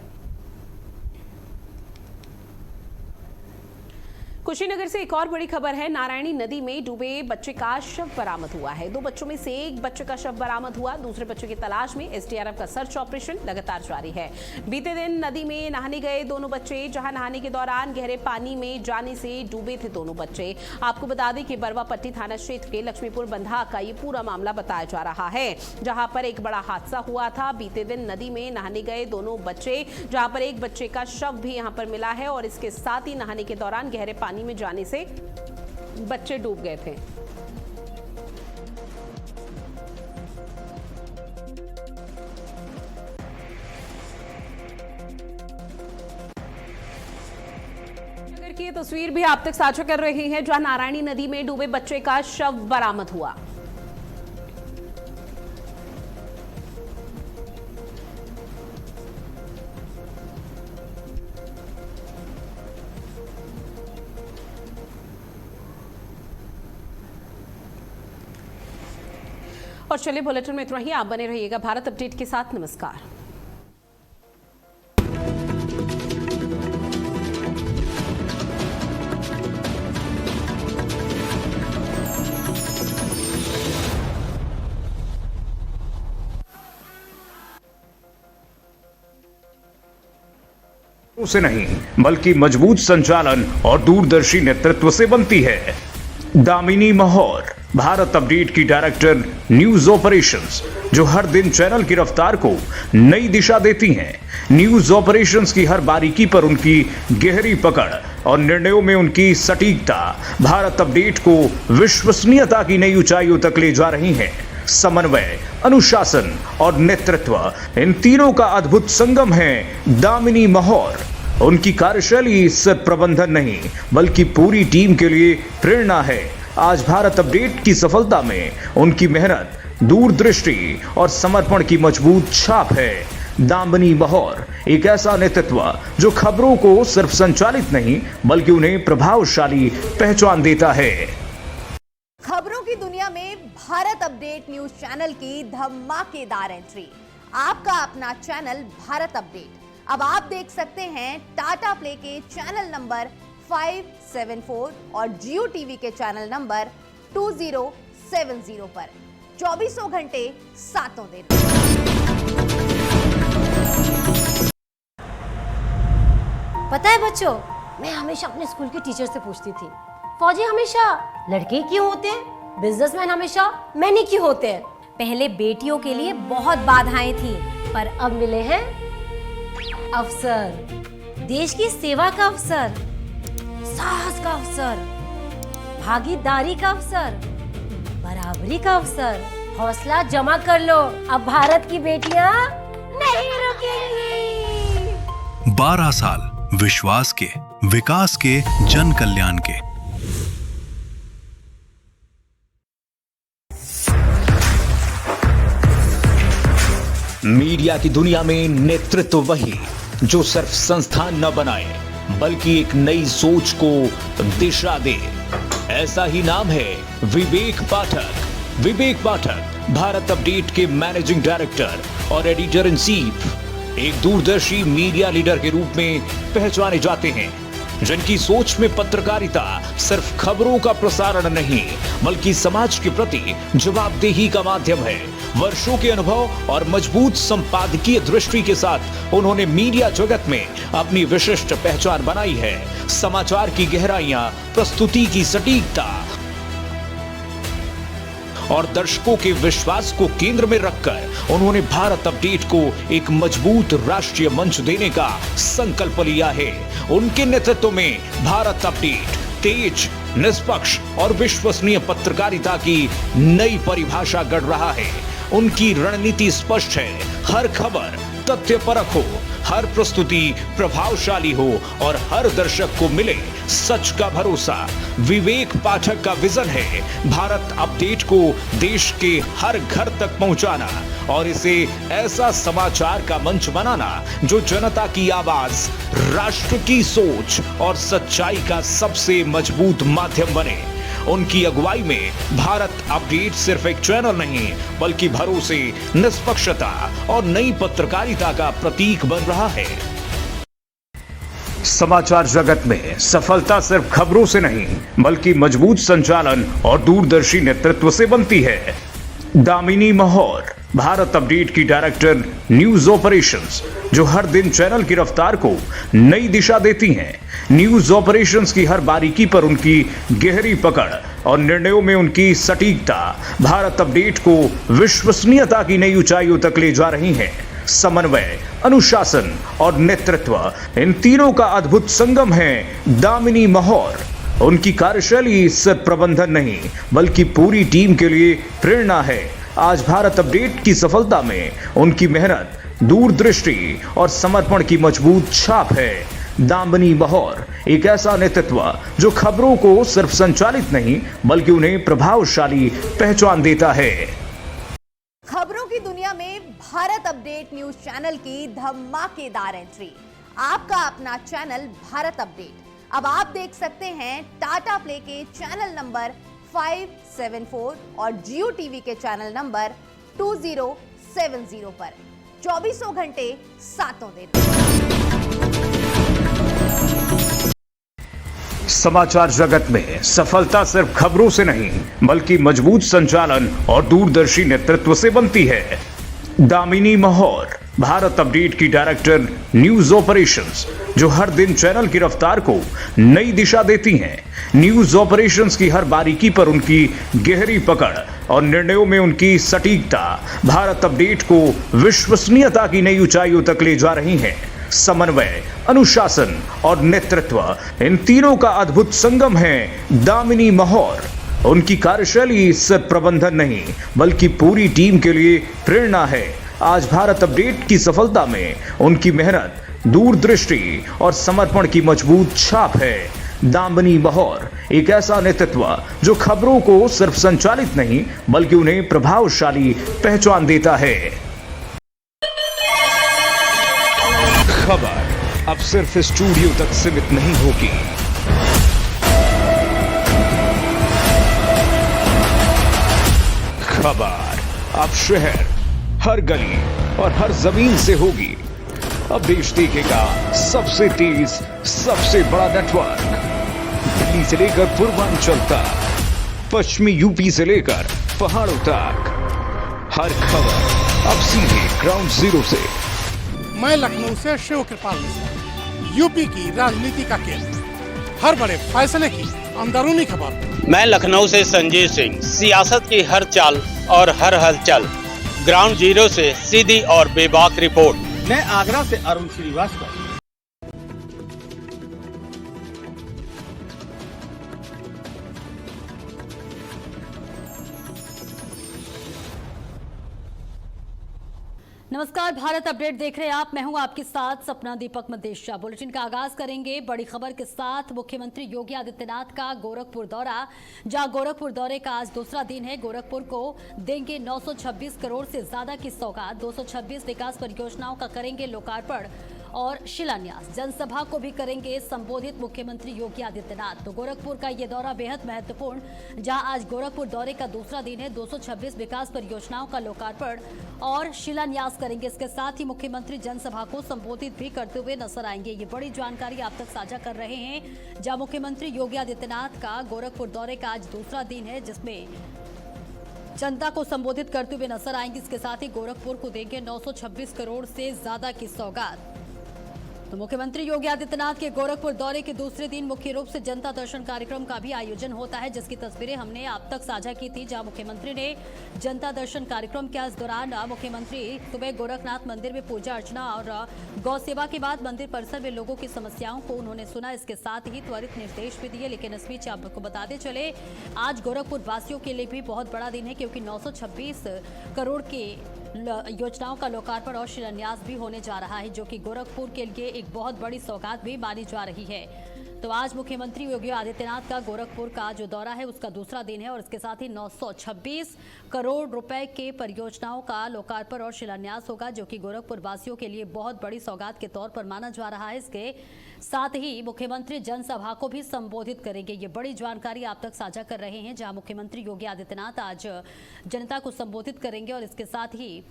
[SPEAKER 2] कुशीनगर से एक और बड़ी खबर है। नारायणी नदी में डूबे बच्चे का शव बरामद हुआ है। 2 बच्चों में से एक बच्चे का शव बरामद हुआ। दूसरे बच्चे की तलाश में एसडीआरएफ का सर्च ऑपरेशन लगातार जारी है। बीते दिन नदी में नहाने गए दोनों बच्चे, जहां नहाने के दौरान गहरे पानी में जाने से डूबे थे दोनों बच्चे। आपको बता दें कि बरवापट्टी थाना क्षेत्र के लक्ष्मीपुर बंधा का ये पूरा मामला बताया जा रहा है, जहां पर एक बड़ा हादसा हुआ था। बीते दिन नदी में नहाने गए दोनों बच्चे, जहां पर एक बच्चे का शव भी यहां पर मिला है और इसके साथ ही नहाने के दौरान गहरे पानी में जाने से बच्चे डूब गए थे। नगर की तस्वीर भी आप तक साझा कर रहे हैं, जहां नारायणी नदी में डूबे बच्चे का शव बरामद हुआ। और चलिए बुलेटिन में इतना ही। आप बने रहिएगा भारत अपडेट के साथ। नमस्कार।
[SPEAKER 1] से नहीं बल्कि मजबूत संचालन और दूरदर्शी नेतृत्व से बनती है। दामिनी महौर, भारत अपडेट की डायरेक्टर न्यूज ऑपरेशंस, जो हर दिन चैनल की रफ्तार को नई दिशा देती हैं। न्यूज ऑपरेशंस की हर बारीकी पर उनकी गहरी पकड़ और निर्णयों में उनकी सटीकता भारत अपडेट को विश्वसनीयता की नई ऊंचाइयों तक ले जा रही हैं। समन्वय, अनुशासन और नेतृत्व, इन तीनों का अद्भुत संगम है दामिनी महौर। उनकी कार्यशैली सिर्फ प्रबंधन नहीं बल्कि पूरी टीम के लिए प्रेरणा है। आज भारत अपडेट की सफलता में उनकी मेहनत, दूरदृष्टि और समर्पण की मजबूत छाप है। दामिनी महौर एक ऐसा नेतृत्व जो खबरों को सिर्फ संचालित नहीं बल्कि उन्हें प्रभावशाली पहचान देता है।
[SPEAKER 4] खबरों की दुनिया में भारत अपडेट न्यूज चैनल की धमाकेदार एंट्री। आपका अपना चैनल भारत अपडेट अब आप देख सकते हैं टाटा प्ले के चैनल नंबर 574 और जियो टीवी के चैनल नंबर 2070 पर 24 घंटे 7 दिन।
[SPEAKER 5] पता है बच्चों, मैं हमेशा अपने स्कूल के टीचर से पूछती थी, फौजी हमेशा लड़के क्यों होते हैं, बिजनेसमैन हमेशा मैन ही क्यों होते हैं। पहले बेटियों के लिए बहुत बाधाएं थी, पर अब मिले हैं अवसर, देश की सेवा का अवसर, साहस का अवसर, भागीदारी का अवसर, बराबरी का अवसर। हौसला जमा कर लो, अब भारत की बेटियां नहीं रुकेंगी।
[SPEAKER 6] 12 साल विश्वास के, विकास के, जन कल्याण के।
[SPEAKER 1] मीडिया की दुनिया में नेतृत्व वही जो सिर्फ संस्थान न बनाए बल्कि एक नई सोच को दिशा दे। ऐसा ही नाम है विवेक पाठक। विवेक पाठक भारत अपडेट के मैनेजिंग डायरेक्टर और एडिटर इन चीफ एक दूरदर्शी मीडिया लीडर के रूप में पहचाने जाते हैं, जिनकी सोच में पत्रकारिता सिर्फ खबरों का प्रसारण नहीं बल्कि समाज के प्रति जवाबदेही का माध्यम है। वर्षों के अनुभव और मजबूत संपादकीय दृष्टि के साथ उन्होंने मीडिया जगत में अपनी विशिष्ट पहचान बनाई है। समाचार की गहराइयां, प्रस्तुति की सटीकता और दर्शकों के विश्वास को केंद्र में रखकर उन्होंने भारत अपडेट को एक मजबूत राष्ट्रीय मंच देने का संकल्प लिया है। उनके नेतृत्व में भारत अपडेट तेज, निष्पक्ष और विश्वसनीय पत्रकारिता की नई परिभाषा गढ़ रहा है। उनकी रणनीति स्पष्ट है, हर खबर तथ्यपरक हो, हर प्रस्तुति प्रभावशाली हो और हर दर्शक को मिले सच का भरोसा। विवेक पाठक का विजन है भारत अपडेट को देश के हर घर तक पहुंचाना और इसे ऐसा समाचार का मंच बनाना जो जनता की आवाज, राष्ट्र की सोच और सच्चाई का सबसे मजबूत माध्यम बने। उनकी अगुवाई में भारत अपडेट सिर्फ एक चैनल नहीं बल्कि भरोसे, निष्पक्षता और नई पत्रकारिता का प्रतीक बन रहा है। समाचार जगत में सफलता सिर्फ खबरों से नहीं बल्कि मजबूत संचालन और दूरदर्शी नेतृत्व से बनती है। दामिनी महौर, भारत अपडेट की डायरेक्टर न्यूज ऑपरेशंस, जो हर दिन चैनल की रफ्तार को नई दिशा देती हैं। न्यूज ऑपरेशंस की हर बारीकी पर उनकी गहरी पकड़ और निर्णयों में उनकी सटीकता भारत अपडेट को विश्वसनीयता की नई ऊंचाइयों तक ले जा रही हैं। समन्वय, अनुशासन और नेतृत्व, इन तीनों का अद्भुत संगम है दामिनी महौर। उनकी कार्यशैली सिर्फ प्रबंधन नहीं बल्कि पूरी टीम के लिए प्रेरणा है। आज भारत अपडेट की सफलता में उनकी मेहनत, दूरदृष्टि और समर्पण की मजबूत छाप है। दामिनी महौर एक ऐसा नेतृत्व जो खबरों को सिर्फ संचालित नहीं बल्कि उन्हें प्रभावशाली पहचान देता है।
[SPEAKER 4] खबरों की दुनिया में भारत अपडेट न्यूज चैनल की धमाकेदार एंट्री। आपका अपना चैनल भारत अपडेट अब आप देख सकते हैं टाटा प्ले के चैनल नंबर 574 और जियो टीवी के चैनल नंबर 2070 पर 24 घंटे 7 दिन।
[SPEAKER 1] समाचार जगत में सफलता सिर्फ खबरों से नहीं बल्कि मजबूत संचालन और दूरदर्शी नेतृत्व से बनती है। दामिनी महौर, भारत अपडेट की डायरेक्टर न्यूज ऑपरेशंस, जो हर दिन चैनल की रफ्तार को नई दिशा देती हैं। न्यूज ऑपरेशंस की हर बारीकी पर उनकी गहरी पकड़ और निर्णयों में उनकी सटीकता भारत अपडेट को विश्वसनीयता की नई ऊंचाइयों तक ले जा रही हैं। समन्वय, अनुशासन और नेतृत्व, इन तीनों का अद्भुत संगम है दामिनी महौर। उनकी कार्यशैली सिर्फ प्रबंधन नहीं बल्कि पूरी टीम के लिए प्रेरणा है। आज भारत अपडेट की सफलता में उनकी मेहनत, दूरदृष्टि और समर्पण की मजबूत छाप है। दामिनी महौर एक ऐसा नेतृत्व जो खबरों को सिर्फ संचालित नहीं बल्कि उन्हें प्रभावशाली पहचान देता है। खबर अब सिर्फ स्टूडियो तक सीमित नहीं होगी। खबर अब शहर, हर गली और हर जमीन से होगी। अब देश देखेगा सबसे तेज, सबसे बड़ा नेटवर्क। दिल्ली से लेकर पूर्वांचल तक, पश्चिमी यूपी से लेकर पहाड़ों तक, हर खबर अब सीधे ग्राउंड जीरो से।
[SPEAKER 7] मैं लखनऊ से शिव कृपाल मिश्रा, यूपी की राजनीति का केंद्र, हर बड़े फैसले की अंदरूनी खबर।
[SPEAKER 8] मैं लखनऊ से संजीव सिंह, सियासत की हर चाल और हर हलचल, ग्राउंड जीरो से सीधी और बेबाक रिपोर्ट।
[SPEAKER 7] मैं आगरा से अरुण श्रीवास्तव।
[SPEAKER 9] नमस्कार, भारत अपडेट देख रहे हैं आप। मैं हूं आपके साथ सपना दीपक मदेशिया। बुलेटिन का आगाज करेंगे बड़ी खबर के साथ। मुख्यमंत्री योगी आदित्यनाथ का गोरखपुर दौरा, जहां गोरखपुर दौरे का आज दूसरा दिन है। गोरखपुर को देंगे 926 करोड़ से ज्यादा की सौगात। 226 विकास परियोजनाओं का करेंगे लोकार्पण और शिलान्यास। जनसभा को भी करेंगे संबोधित मुख्यमंत्री योगी आदित्यनाथ। तो गोरखपुर का ये दौरा बेहद महत्वपूर्ण, जहां आज गोरखपुर दौरे का दूसरा दिन है। 226 विकास परियोजनाओं का लोकार्पण और शिलान्यास करेंगे। इसके साथ ही मुख्यमंत्री जनसभा को संबोधित भी करते हुए नजर आएंगे। ये बड़ी जानकारी आप तक साझा कर रहे हैं, जहां मुख्यमंत्री योगी आदित्यनाथ का गोरखपुर दौरे का आज दूसरा दिन है, जिसमें जनता को संबोधित करते हुए नजर आएंगे। इसके साथ ही गोरखपुर को देंगे 926 करोड़ से ज्यादा की सौगात। तो मुख्यमंत्री योगी आदित्यनाथ के गोरखपुर दौरे के दूसरे दिन मुख्य रूप से जनता दर्शन कार्यक्रम का भी आयोजन होता है, जिसकी तस्वीरें हमने आप तक साझा की थी, जहां मुख्यमंत्री ने जनता दर्शन कार्यक्रम के इस दौरान मुख्यमंत्री सुबह गोरखनाथ मंदिर में पूजा अर्चना और गौ सेवा के बाद मंदिर परिसर में लोगों की समस्याओं को उन्होंने सुना। इसके साथ ही त्वरित निर्देश भी दिए। लेकिन इस बीच आपको बताते चले, आज गोरखपुर वासियों के लिए भी बहुत बड़ा दिन है, क्योंकि 926 करोड़ के योजनाओं का लोकार्पण और शिलान्यास भी होने जा रहा है, जो कि गोरखपुर के लिए एक बहुत बड़ी सौगात भी मानी जा रही है। तो आज मुख्यमंत्री योगी आदित्यनाथ का गोरखपुर का जो दौरा है उसका दूसरा दिन है और इसके साथ ही 926 करोड़ रुपए के परियोजनाओं का लोकार्पण और शिलान्यास होगा, जो कि गोरखपुर वासियों के लिए बहुत बड़ी सौगात के तौर पर माना जा रहा है। इसके साथ ही मुख्यमंत्री जनसभा को भी संबोधित करेंगे। ये बड़ी जानकारी आप तक साझा कर रहे हैं, जहां मुख्यमंत्री योगी आदित्यनाथ आज जनता को संबोधित करेंगे और इसके साथ ही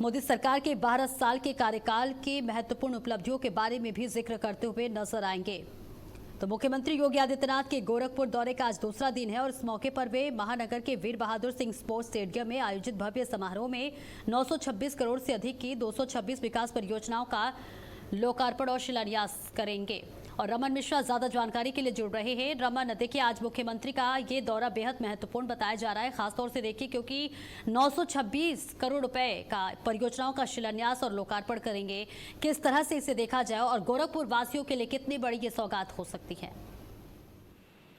[SPEAKER 9] मोदी सरकार के 12 साल के कार्यकाल की महत्वपूर्ण उपलब्धियों के बारे में भी जिक्र करते हुए नजर आएंगे। तो मुख्यमंत्री योगी आदित्यनाथ के गोरखपुर दौरे का आज दूसरा दिन है और इस मौके पर वे महानगर के वीर बहादुर सिंह स्पोर्ट्स स्टेडियम में आयोजित भव्य समारोह में 926 करोड़ से अधिक की 226 विकास परियोजनाओं का लोकार्पण और शिलान्यास करेंगे। और रमन मिश्रा ज्यादा जानकारी के लिए जुड़ रहे हैं। रमन, देखिए आज मुख्यमंत्री का ये दौरा बेहद महत्वपूर्ण बताया जा रहा है, खासतौर से देखिए क्योंकि 926 करोड़ रुपए का परियोजनाओं का शिलान्यास और लोकार्पण करेंगे। किस तरह से इसे देखा जाए और गोरखपुर वासियों के लिए कितनी बड़ी ये सौगात हो सकती है?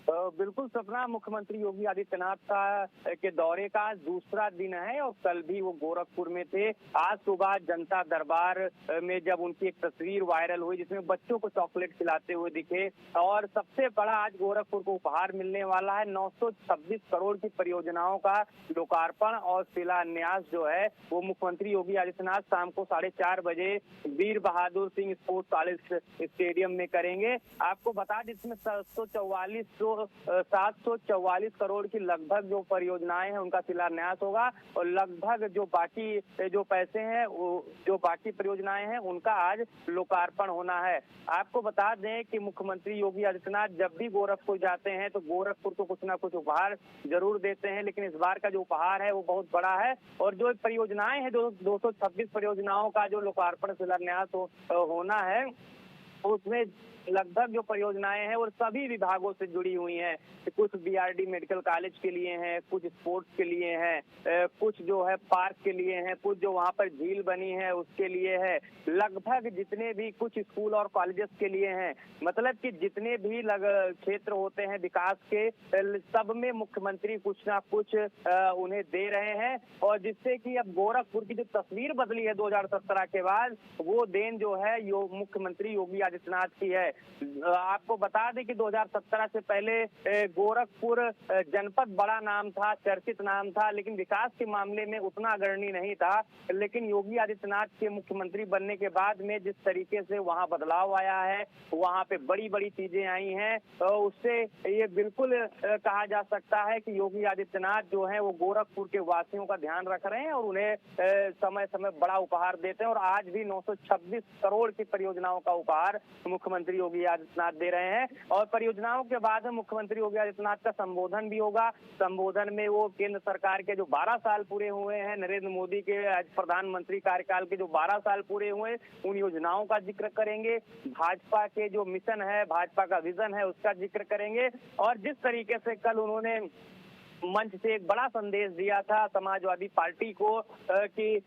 [SPEAKER 10] बिल्कुल सपना, मुख्यमंत्री योगी आदित्यनाथ के दौरे का दूसरा दिन है और कल भी वो गोरखपुर में थे। आज सुबह जनता दरबार में जब उनकी एक तस्वीर वायरल हुई जिसमें बच्चों को चॉकलेट खिलाते हुए दिखे, और सबसे बड़ा आज गोरखपुर को उपहार मिलने वाला है 926 करोड़ की परियोजनाओं का लोकार्पण और शिलान्यास जो है वो मुख्यमंत्री योगी आदित्यनाथ शाम को 4:30 बजे वीर Bahadur Singh sports college stadium में करेंगे। आपको बता दें इसमें 744 करोड़ की लगभग जो परियोजनाएं हैं उनका शिलान्यास होगा और लगभग जो बाकी जो पैसे हैं जो बाकी परियोजनाएं हैं उनका आज लोकार्पण होना है। आपको बता दें कि मुख्यमंत्री योगी आदित्यनाथ जब भी गोरखपुर जाते हैं तो गोरखपुर को कुछ ना कुछ उपहार जरूर देते हैं, लेकिन इस बार का जो उपहार है वो बहुत बड़ा है और जो परियोजनाएं हैं 226 परियोजनाओं का जो लोकार्पण शिलान्यास होना है उसमें लगभग जो परियोजनाएं हैं वो सभी विभागों से जुड़ी हुई हैं। कुछ बीआरडी मेडिकल कॉलेज के लिए हैं, कुछ स्पोर्ट्स के लिए हैं, कुछ जो है पार्क के लिए हैं, कुछ जो वहाँ पर झील बनी है उसके लिए है, लगभग जितने भी कुछ स्कूल और कॉलेजेस के लिए हैं। मतलब कि जितने भी क्षेत्र होते हैं विकास के सब में मुख्यमंत्री कुछ ना कुछ उन्हें दे रहे हैं और जिससे कि अब गोरखपुर की जो तस्वीर बदली है 2017 के बाद वो देन जो है मुख्यमंत्री योगी आदित्यनाथ की है। आपको बता दें कि 2017 से पहले गोरखपुर जनपद बड़ा नाम था, चर्चित नाम था, लेकिन विकास के मामले में उतना अग्रणी नहीं था। लेकिन योगी आदित्यनाथ के मुख्यमंत्री बनने के बाद में जिस तरीके से वहां बदलाव आया है, वहां पे बड़ी बड़ी चीजें आई हैं, उससे ये बिल्कुल कहा जा सकता है कि योगी आदित्यनाथ जो है वो गोरखपुर के वासियों का ध्यान रख रहे हैं और उन्हें समय समय बड़ा उपहार देते हैं और आज भी 926 करोड़ की परियोजनाओं का उपहार मुख्यमंत्री योगी आदित्यनाथ दे रहे हैं। और परियोजनाओं के बाद मुख्यमंत्री योगी आदित्यनाथ का संबोधन भी होगा। संबोधन में वो केंद्र सरकार के जो 12 साल पूरे हुए हैं, नरेंद्र मोदी के आज प्रधानमंत्री कार्यकाल के जो 12 साल पूरे हुए उन योजनाओं का जिक्र करेंगे, भाजपा के जो मिशन है, भाजपा का विजन है उसका जिक्र करेंगे। और जिस तरीके से कल उन्होंने मंच से एक बड़ा संदेश दिया था समाजवादी पार्टी को के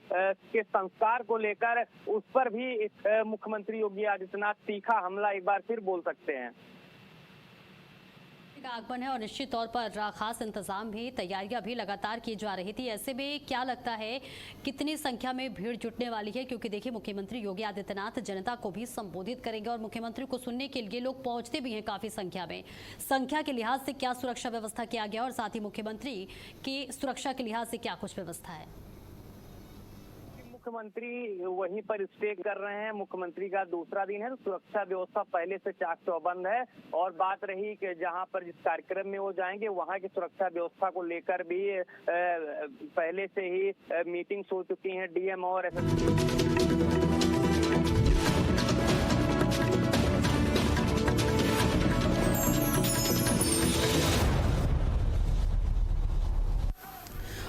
[SPEAKER 10] संस्कार को लेकर, उस पर भी मुख्यमंत्री योगी आदित्यनाथ तीखा हमला एक बार फिर बोल सकते हैं।
[SPEAKER 9] का आगमन है और निश्चित तौर पर खास इंतजाम भी, तैयारियां भी लगातार की जा रही थी। ऐसे में क्या लगता है कितनी संख्या में भीड़ जुटने वाली है? क्योंकि देखिए मुख्यमंत्री योगी आदित्यनाथ जनता को भी संबोधित करेंगे और मुख्यमंत्री को सुनने के लिए लोग पहुंचते भी हैं काफी संख्या में। संख्या के लिहाज से क्या सुरक्षा व्यवस्था किया गया और साथ ही मुख्यमंत्री की सुरक्षा के लिहाज से क्या कुछ व्यवस्था है?
[SPEAKER 10] मुख्यमंत्री वहीं पर स्टे कर रहे हैं। मुख्यमंत्री का दूसरा दिन है तो सुरक्षा व्यवस्था पहले से चाक चौबंद है। और बात रही कि जहां पर जिस कार्यक्रम में वो जाएंगे वहां की सुरक्षा व्यवस्था को लेकर भी पहले से ही मीटिंग्स हो चुकी हैं डीएम और एसएसपी।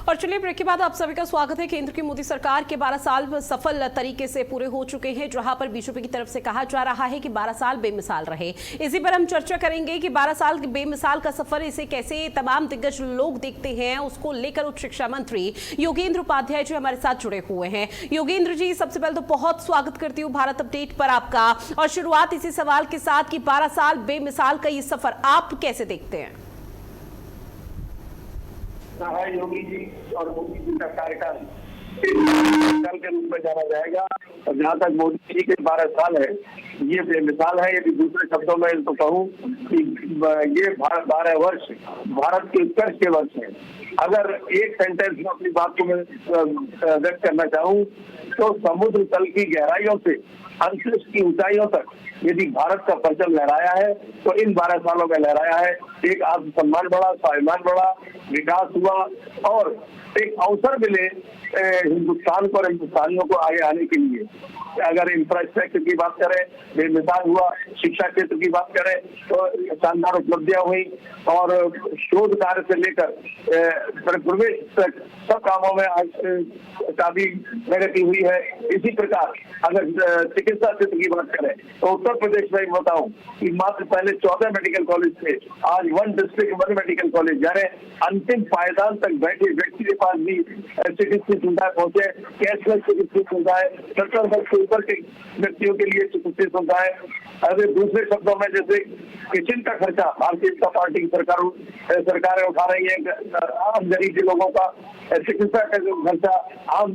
[SPEAKER 2] और चलिए ब्रेक के बाद आप सभी का स्वागत है। केंद्र की मोदी सरकार के 12 साल सफल तरीके से पूरे हो चुके हैं, जहां पर बीजेपी की तरफ से कहा जा रहा है कि 12 साल बेमिसाल रहे। इसी पर हम चर्चा करेंगे कि 12 साल बेमिसाल का सफर इसे कैसे तमाम दिग्गज लोग देखते हैं। उसको लेकर उच्च शिक्षा मंत्री योगेंद्र उपाध्याय जी हमारे साथ जुड़े हुए हैं। योगेंद्र जी, सबसे पहले तो बहुत स्वागत करती हूँ भारत अपडेट पर आपका, और शुरुआत इसी सवाल के साथ कि 12 साल बेमिसाल का ये सफर आप कैसे देखते हैं?
[SPEAKER 11] योगी जी और मोदी जी सरकार का साल के रूप में जाना जाएगा। और जहाँ तक मोदी जी के 12 साल है, ये बेमिसाल है। यदि दूसरे शब्दों में तो कहूँ कि ये 12 वर्ष भारत के उत्कर्ष के वर्ष है। अगर एक सेंटेंस में अपनी बात को मैं व्यक्त करना चाहूँ तो समुद्र तल की गहराइयों से अंतरिक्ष की ऊंचाइयों तक यदि भारत का परचम लहराया है तो इन 12 सालों में लहराया है। एक आत्मसम्मान बढ़ा, स्वाभिमान बढ़ा, विकास हुआ और एक अवसर मिले हिंदुस्तान को और हिंदुस्तानियों को आगे आने के लिए। अगर इंफ्रास्ट्रक्चर की बात करें, बेमिसाल हुआ। शिक्षा क्षेत्र की बात करें तो शानदार उपलब्धियां हुई और शोध कार्य से लेकर प्रवेश तक सब कामों में काफी प्रगति हुई है। इसी प्रकार अगर चिकित्सा क्षेत्र की बात करें तो उत्तर प्रदेश में बताऊं कि मात्र पहले 14 मेडिकल कॉलेज थे, आज 1 डिस्ट्रिक्ट 1 मेडिकल कॉलेज, यानी अंतिम पायदान तक बैठे व्यक्ति के पास भी चिकित्सीय सुविधाएं पहुंचे। कैशलेस चिकित्सीय सुविधाएं, 70 वर्ष से ऊपर के व्यक्तियों के लिए चिकित्सीय सुविधाएं। अगर दूसरे शब्दों में जैसे किचन का खर्चा भारतीय जनता पार्टी की सरकारें उठा रही है, आम गरीब लोगों का चिकित्सा का खर्चा आम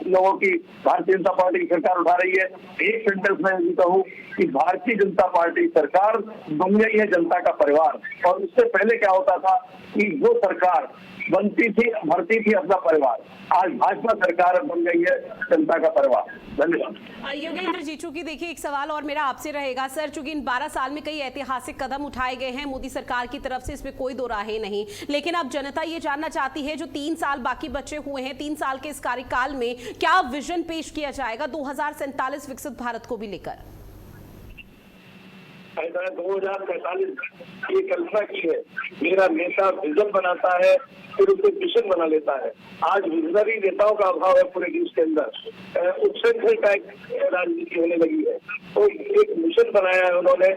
[SPEAKER 11] लोगों की भारतीय जनता पार्टी की सरकार उठा रही है। एक सेंटेंस में ये कहूँ कि भारतीय जनता पार्टी सरकार बन गई है जनता का परिवार। और उससे पहले क्या होता था कि जो सरकार बनती थी, भरती थी अपना परिवार, आज भाजपा सरकार बन गई है जनता का परिवार। धन्यवाद।
[SPEAKER 2] योगेंद्र जी, चूंकि देखिए एक सवाल और मेरा आपसे रहेगा सर, चूंकि इन 12 साल में कई ऐतिहासिक कदम उठाए गए हैं मोदी सरकार की तरफ से, इसमें कोई दो राहे नहीं, लेकिन अब जनता ये जानना चाहती है जो 3 साल बाकी बचे हुए हैं, 3 साल के इस कार्यकाल में क्या विजन पेश किया जाएगा 2047 विकसित भारत को भी लेकर?
[SPEAKER 11] 2047 ये कल्पना की है। मेरा नेता विजन बनाता है, फिर उसे मिशन बना लेता है। आज विजनरी नेताओं का अभाव है पूरे देश के अंदर। उपसेंट्रल टाइप राजनीति होने लगी है। तो एक मिशन बनाया है उन्होंने,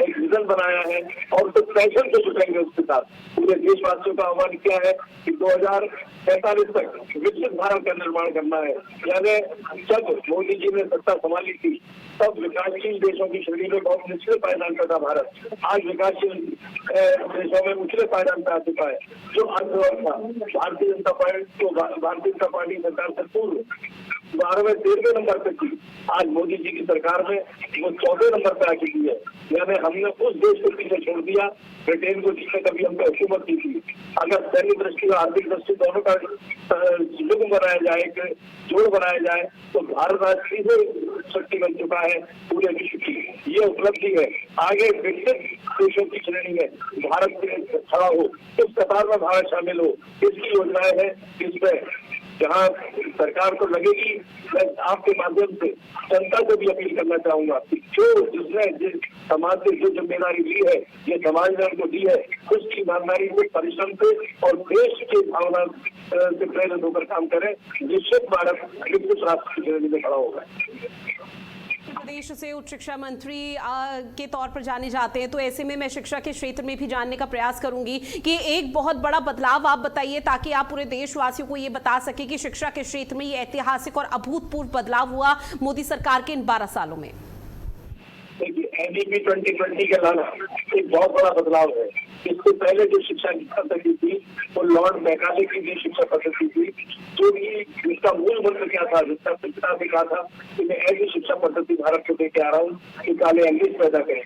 [SPEAKER 11] एक विजन बनाया है और तो पैशन से जुटेंगे उसके साथ। पूरे देशवासियों का आह्वान किया है कि 2045 तक विकसित भारत का निर्माण करना है। यानी जब मोदी जी ने सत्ता संभाली थी तब विकासशील देशों की श्रेणी में बहुत निचले पायदान पर था भारत। आज विकासशील देशों में उछले पायदान पर आ चुका है। जो अर्थव्यवस्था भारतीय जनता पार्टी सरकार से पूर्व 12वें-13वें नंबर पे थी, आज मोदी जी की सरकार में वो 14वें नंबर पे आ चुकी है। यानी हमने उस देश को पीछे छोड़ दिया ब्रिटेन को, जिसने कभी हमने हुकूमत की थी। अगर सैन्य दृष्टि और आर्थिक दृष्टि दोनों का युग बनाया जाए, एक जोड़ बनाया जाए, तो भारत आज सीधे शक्ति बन चुका है पूरे विश्व की। ये उपलब्धि है। आगे विकसित देशों की श्रेणी में भारत खड़ा हो, इस कतार में भारत शामिल हो, इसकी योजनाएं हैं। इसमें जहाँ सरकार को लगेगी, मैं आपके माध्यम से जनता को भी अपील करना चाहूंगा कि जिसने जिस समाज से जो जिम्मेदारी ली है, ये समाज ने हमको दी है, उसकी ईमानदारी से, परिश्रम से और देश की भावना से प्रेरित होकर काम करें। निश्चित भारत विकसित राष्ट्र की श्रेणी में खड़ा होगा।
[SPEAKER 2] प्रदेश से उच्च शिक्षा मंत्री के तौर पर जाने जाते हैं, तो ऐसे में मैं शिक्षा के क्षेत्र में भी जानने का प्रयास करूंगी कि एक बहुत बड़ा बदलाव आप बताइए ताकि आप पूरे देशवासियों को ये बता सके कि शिक्षा के क्षेत्र में ये ऐतिहासिक और अभूतपूर्व बदलाव हुआ मोदी सरकार के इन 12 सालों में।
[SPEAKER 11] देखिए, एनईपी 2020 के लाना एक बहुत बड़ा बदलाव है। इससे पहले जो शिक्षा पद्धति थी वो लॉर्ड मैकाले की भी शिक्षा पद्धति थी, जो कि इसका मूल मंत्र क्या था, जिसका पिता ने कहा था कि मैं ऐसी शिक्षा पद्धति भारत को देके आ रहा हूँ कि काले अंग्रेज पैदा करें।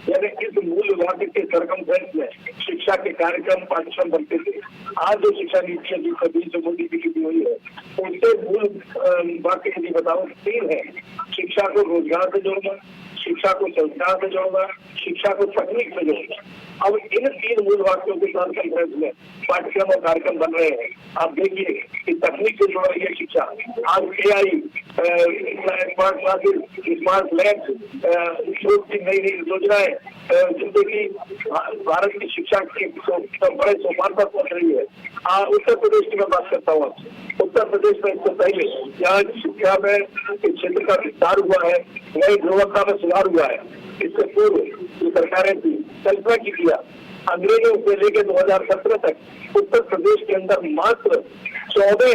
[SPEAKER 11] यानी इस मूल वाक्य के सरकमफ्रेंस में शिक्षा के कार्यक्रम पाठ्यक्रम बनते थे। आज जो शिक्षा नीति है जो मोदी जी की हुई है, उनके मूल वाक्य यदि बताऊँ 3 है। शिक्षा को रोजगार से जोड़ना, शिक्षा को संस्कार से जोड़ना, शिक्षा को तकनीक से जोड़ना। अब इन 3 मूल वाक्यों के साथ कॉन्फ्रेंस में पाठ्यक्रम और कार्यक्रम बन रहे हैं। आप देखिए कि तकनीक से जोड़ रही है शिक्षा। आज AI, smart classes, smart labs, की नई योजनाएं, जिनसे कि भारत की शिक्षा के बड़े सोपान पर पहुंच रही है। उत्तर प्रदेश की मैं बात करता हूँ आपसे। उत्तर प्रदेश में इससे पहले यहाँ शिक्षा में क्षेत्र का विस्तार हुआ है, वही गुणवत्ता में सुधार हुआ है। इससे पूर्व जो सरकारें थी, कल्पना की किया, अंग्रेजों से लेकर 2017 तक उत्तर प्रदेश के अंदर मात्र 14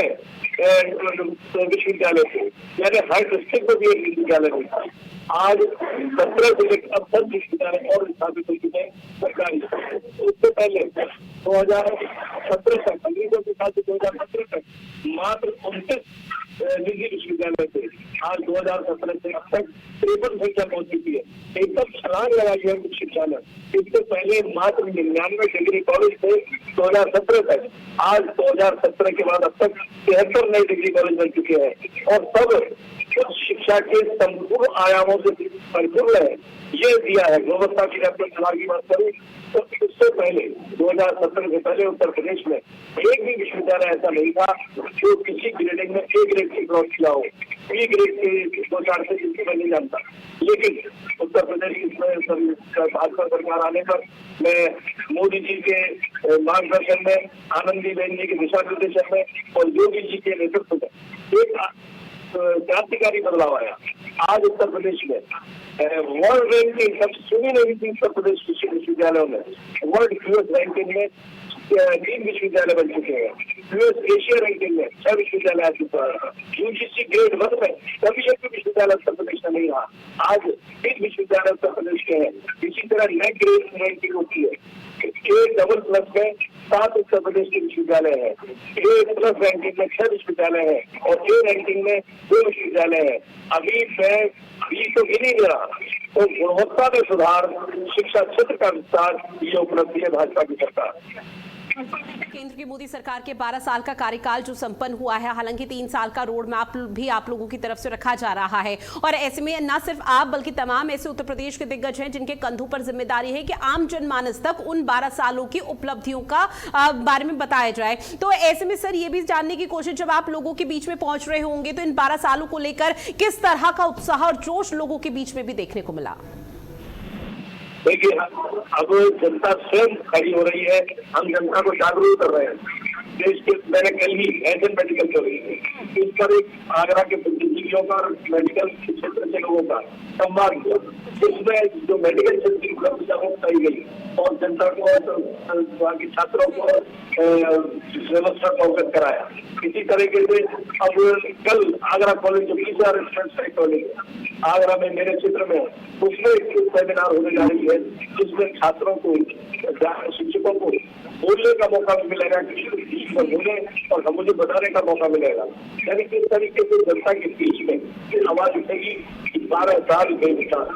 [SPEAKER 11] विश्वविद्यालय थे। यानी हर डिस्ट्रिक्ट में भी एक विश्वविद्यालय नहीं था। आज 17 से लेकर अब 10 विश्वविद्यालय और स्थापित हो चुके हैं सरकारी। उससे पहले 2017 तक, अंग्रेजों के साथ 2017 तक मात्र 29 निजी विश्वविद्यालय थे। आज 2017 से अब तक 53 संख्या पहुंच चुकी है। एकदम छलांग लगाई है उच्च शिक्षा में। इससे पहले मात्र 99 डिग्री कॉलेज थे 2017 तक। आज 2017 के बाद अब तक 73 नए डिग्री कॉलेज बन चुके हैं और सब उच्च शिक्षा के संपूर्ण आयामों से परिपूर्ण है। ये दिया है गुणवत्ता की। अपने सलाह की बात करूँ तो इससे पहले 2017 से पहले उत्तर प्रदेश में एक भी विश्वविद्यालय ऐसा नहीं था जो किसी ग्रेडिंग में ए ग्रेड की क्रॉस किया हो। बी ग्रेड के 2-4 से किसी मैं नहीं जानता। लेकिन उत्तर प्रदेश में भाजपा सरकार आने पर मैं मोदी जी के मार्गदर्शन में, आनंदीबेन जी के दिशा निर्देशन में और योगी जी के नेतृत्व में एक क्रांतिकारी बदलाव आया। आज उत्तर प्रदेश में वर्ल्ड रैंकिंग सबसे सुनी नहीं थी उत्तर प्रदेश विश्वविद्यालयों में। वर्ल्ड यूएस रैंकिंग में 3 विश्वविद्यालय बन चुके हैं। यूएस एशिया रैंकिंग में 6 विश्वविद्यालय आ चुका है। यूजीसी ग्रेड 1 में कभी एक भी विश्वविद्यालय उत्तर प्रदेश में नहीं रहा। आज 3 विश्वविद्यालय उत्तर प्रदेश के हैं। इसी तरह नेक ग्रेड रैंकिंग होती है। A++ में 7 उत्तर प्रदेश के विश्वविद्यालय है। A+ रैंकिंग में 6 विश्वविद्यालय है और A रैंकिंग में 2 विश्वविद्यालय है। अभी मैं 20 तो गिन ही नहीं रहा। तो गुणवत्ता में सुधार, शिक्षा क्षेत्र का विस्तार, ये उपलब्धि है भाजपा की सरकार।
[SPEAKER 2] केंद्र की मोदी सरकार के 12 साल का कार्यकाल जो संपन्न हुआ है, हालांकि 3 साल का रोड मैप भी आप लोगों की तरफ से रखा जा रहा है और ऐसे में न सिर्फ आप बल्कि तमाम ऐसे उत्तर प्रदेश के दिग्गज हैं जिनके कंधों पर जिम्मेदारी है कि आम जनमानस तक उन 12 सालों की उपलब्धियों का बारे में बताया जाए। तो ऐसे में सर ये भी जानने की कोशिश, जब आप लोगों के बीच में पहुंच रहे होंगे तो इन 12 सालों को लेकर किस तरह का उत्साह और जोश लोगों के बीच में भी देखने को मिला?
[SPEAKER 11] देखिए, अब जनता स्वयं खड़ी हो रही है। हम जनता को जागरूक कर रहे हैं। देश के मैंने कल ही एशियन मेडिकल चल रही है, इस पर एक आगरा के बुद्धिजीवियों का और मेडिकल क्षेत्र के लोगों का संवाद हुआ। इसमें जो मेडिकल क्षेत्र की उपलब्धियां बताई गई और जनता को वहाँ के छात्रों को व्यवस्था को अवगत कराया। इसी तरीके से अब कल आगरा कॉलेज जो PCR कॉलेज आगरा में मेरे क्षेत्र में, उसमें एक सेमिनार होने जा रही है जिसमें छात्रों को, शिक्षकों को बोलने का मौका भी मिलेगा, बोले और मुझे बताने का मौका मिलेगा। यानी किस तरीके से जनता के बीच में आवाज उठेगी 12 साल बेमिसाल।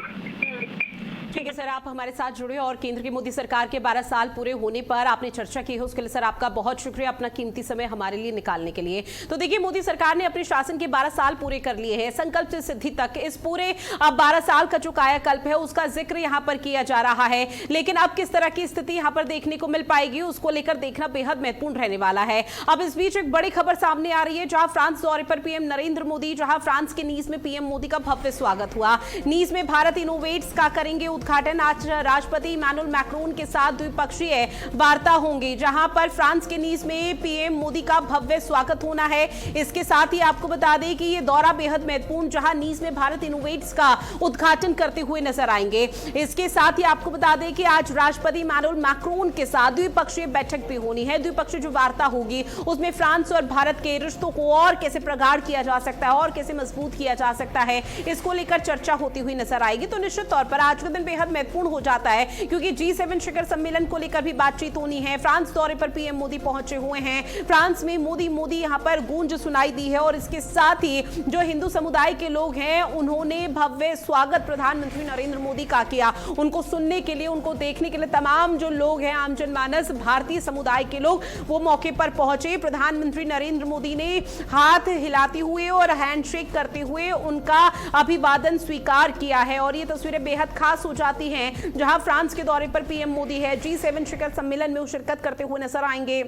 [SPEAKER 2] ठीक है सर, आप हमारे साथ जुड़े और केंद्र की मोदी सरकार के 12 साल पूरे होने पर आपने चर्चा की है, उसके लिए सर आपका बहुत शुक्रिया अपना कीमती समय हमारे लिए निकालने के लिए। तो देखिए, मोदी सरकार ने अपने शासन के 12 साल पूरे कर लिए हैं। संकल्प से सिद्धि तक इस पूरे 12 साल का जो कायाकल्प है उसका जिक्र यहाँ पर किया जा रहा है, लेकिन अब किस तरह की स्थिति यहाँ पर देखने को मिल पाएगी उसको लेकर देखना बेहद महत्वपूर्ण रहने वाला है। अब इस बीच एक बड़ी खबर सामने आ रही है, जहां फ्रांस दौरे पर पीएम नरेंद्र मोदी, जहां फ्रांस के नीस में पीएम मोदी का भव्य स्वागत हुआ। नीस में भारत इनोवेट्स का करेंगे उद्घाटन। आज राष्ट्रपति इमैनुअल मैक्रोन के साथ द्विपक्षीय वार्ता होंगी, जहां पर फ्रांस के नीस में पीएम मोदी का भव्य स्वागत होना है। इसके साथ ही आपको बता दें कि ये दौरा बेहद महत्वपूर्ण, जहां नीस में भारत इनोवेट्स का उद्घाटन करते हुए नजर आएंगे। इसके साथ ही आपको बता दें कि आज राष्ट्रपति इमैनुअल मैक्रोन के साथ द्विपक्षीय बैठक भी होनी है। द्विपक्षीय जो वार्ता होगी उसमें फ्रांस और भारत के रिश्तों को और कैसे प्रगाढ़ किया जा सकता है और कैसे मजबूत किया जा सकता है, इसको लेकर चर्चा होती हुई नजर आएगी। तो निश्चित तौर पर आज का दिन बेहद महत्वपूर्ण हो जाता है, क्योंकि G7 शिखर सम्मेलन को लेकर भी बातचीत होनी है। फ्रांस दौरे पर पीएम मोदी पहुंचे हुए हैं। फ्रांस में मोदी मोदी यहां पर गूंज सुनाई दी है और इसके साथ ही जो हिंदू समुदाय के लोग हैं उन्होंने भव्य स्वागत प्रधानमंत्री नरेंद्र मोदी का किया। उनको सुनने के लिए, उनको देखने के लिए तमाम जो लोग हैं, आम जनमानस, भारतीय समुदाय के लोग, वो मौके पर पहुंचे। प्रधानमंत्री नरेंद्र मोदी ने हाथ हिलाते हुए और हैंडशेक करते हुए उनका अभिवादन स्वीकार किया है और ये तस्वीरें बेहद खास हो जाती हैं जहां फ्रांस के दौरे पर पीएम मोदी है। G7 शिखर सम्मेलन में वो शिरकत करते हुए नजर आएंगे।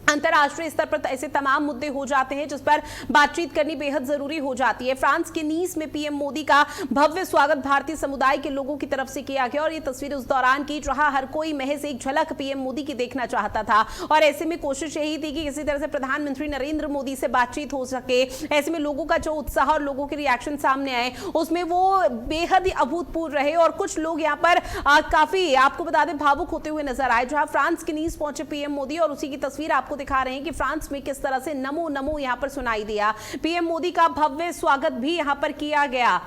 [SPEAKER 2] अंतर्राष्ट्रीय स्तर पर ऐसे तमाम मुद्दे हो जाते हैं जिस पर बातचीत करनी बेहद जरूरी हो जाती है। फ्रांस के नीस में पीएम मोदी का भव्य स्वागत भारतीय समुदाय के लोगों की तरफ से किया गया और ये तस्वीर उस दौरान की जहां हर कोई महज एक झलक पीएम मोदी की देखना चाहता था और ऐसे में कोशिश यही थी कि किसी तरह से प्रधानमंत्री नरेंद्र मोदी से बातचीत हो सके। ऐसे में लोगों का जो उत्साह और लोगों के रिएक्शन सामने आए उसमें वो बेहद ही अभूतपूर्व रहे और कुछ लोग यहाँ पर काफी, आपको बता दें, भावुक होते हुए नजर आए। जहां फ्रांस के नीस पहुंचे पीएम मोदी और उसी की तस्वीर आपको दिखा रहे हैं कि फ्रांस में किस तरह से नमो नमो यहां पर सुनाई दिया। पीएम मोदी का भव्य स्वागत भी यहां पर किया गया।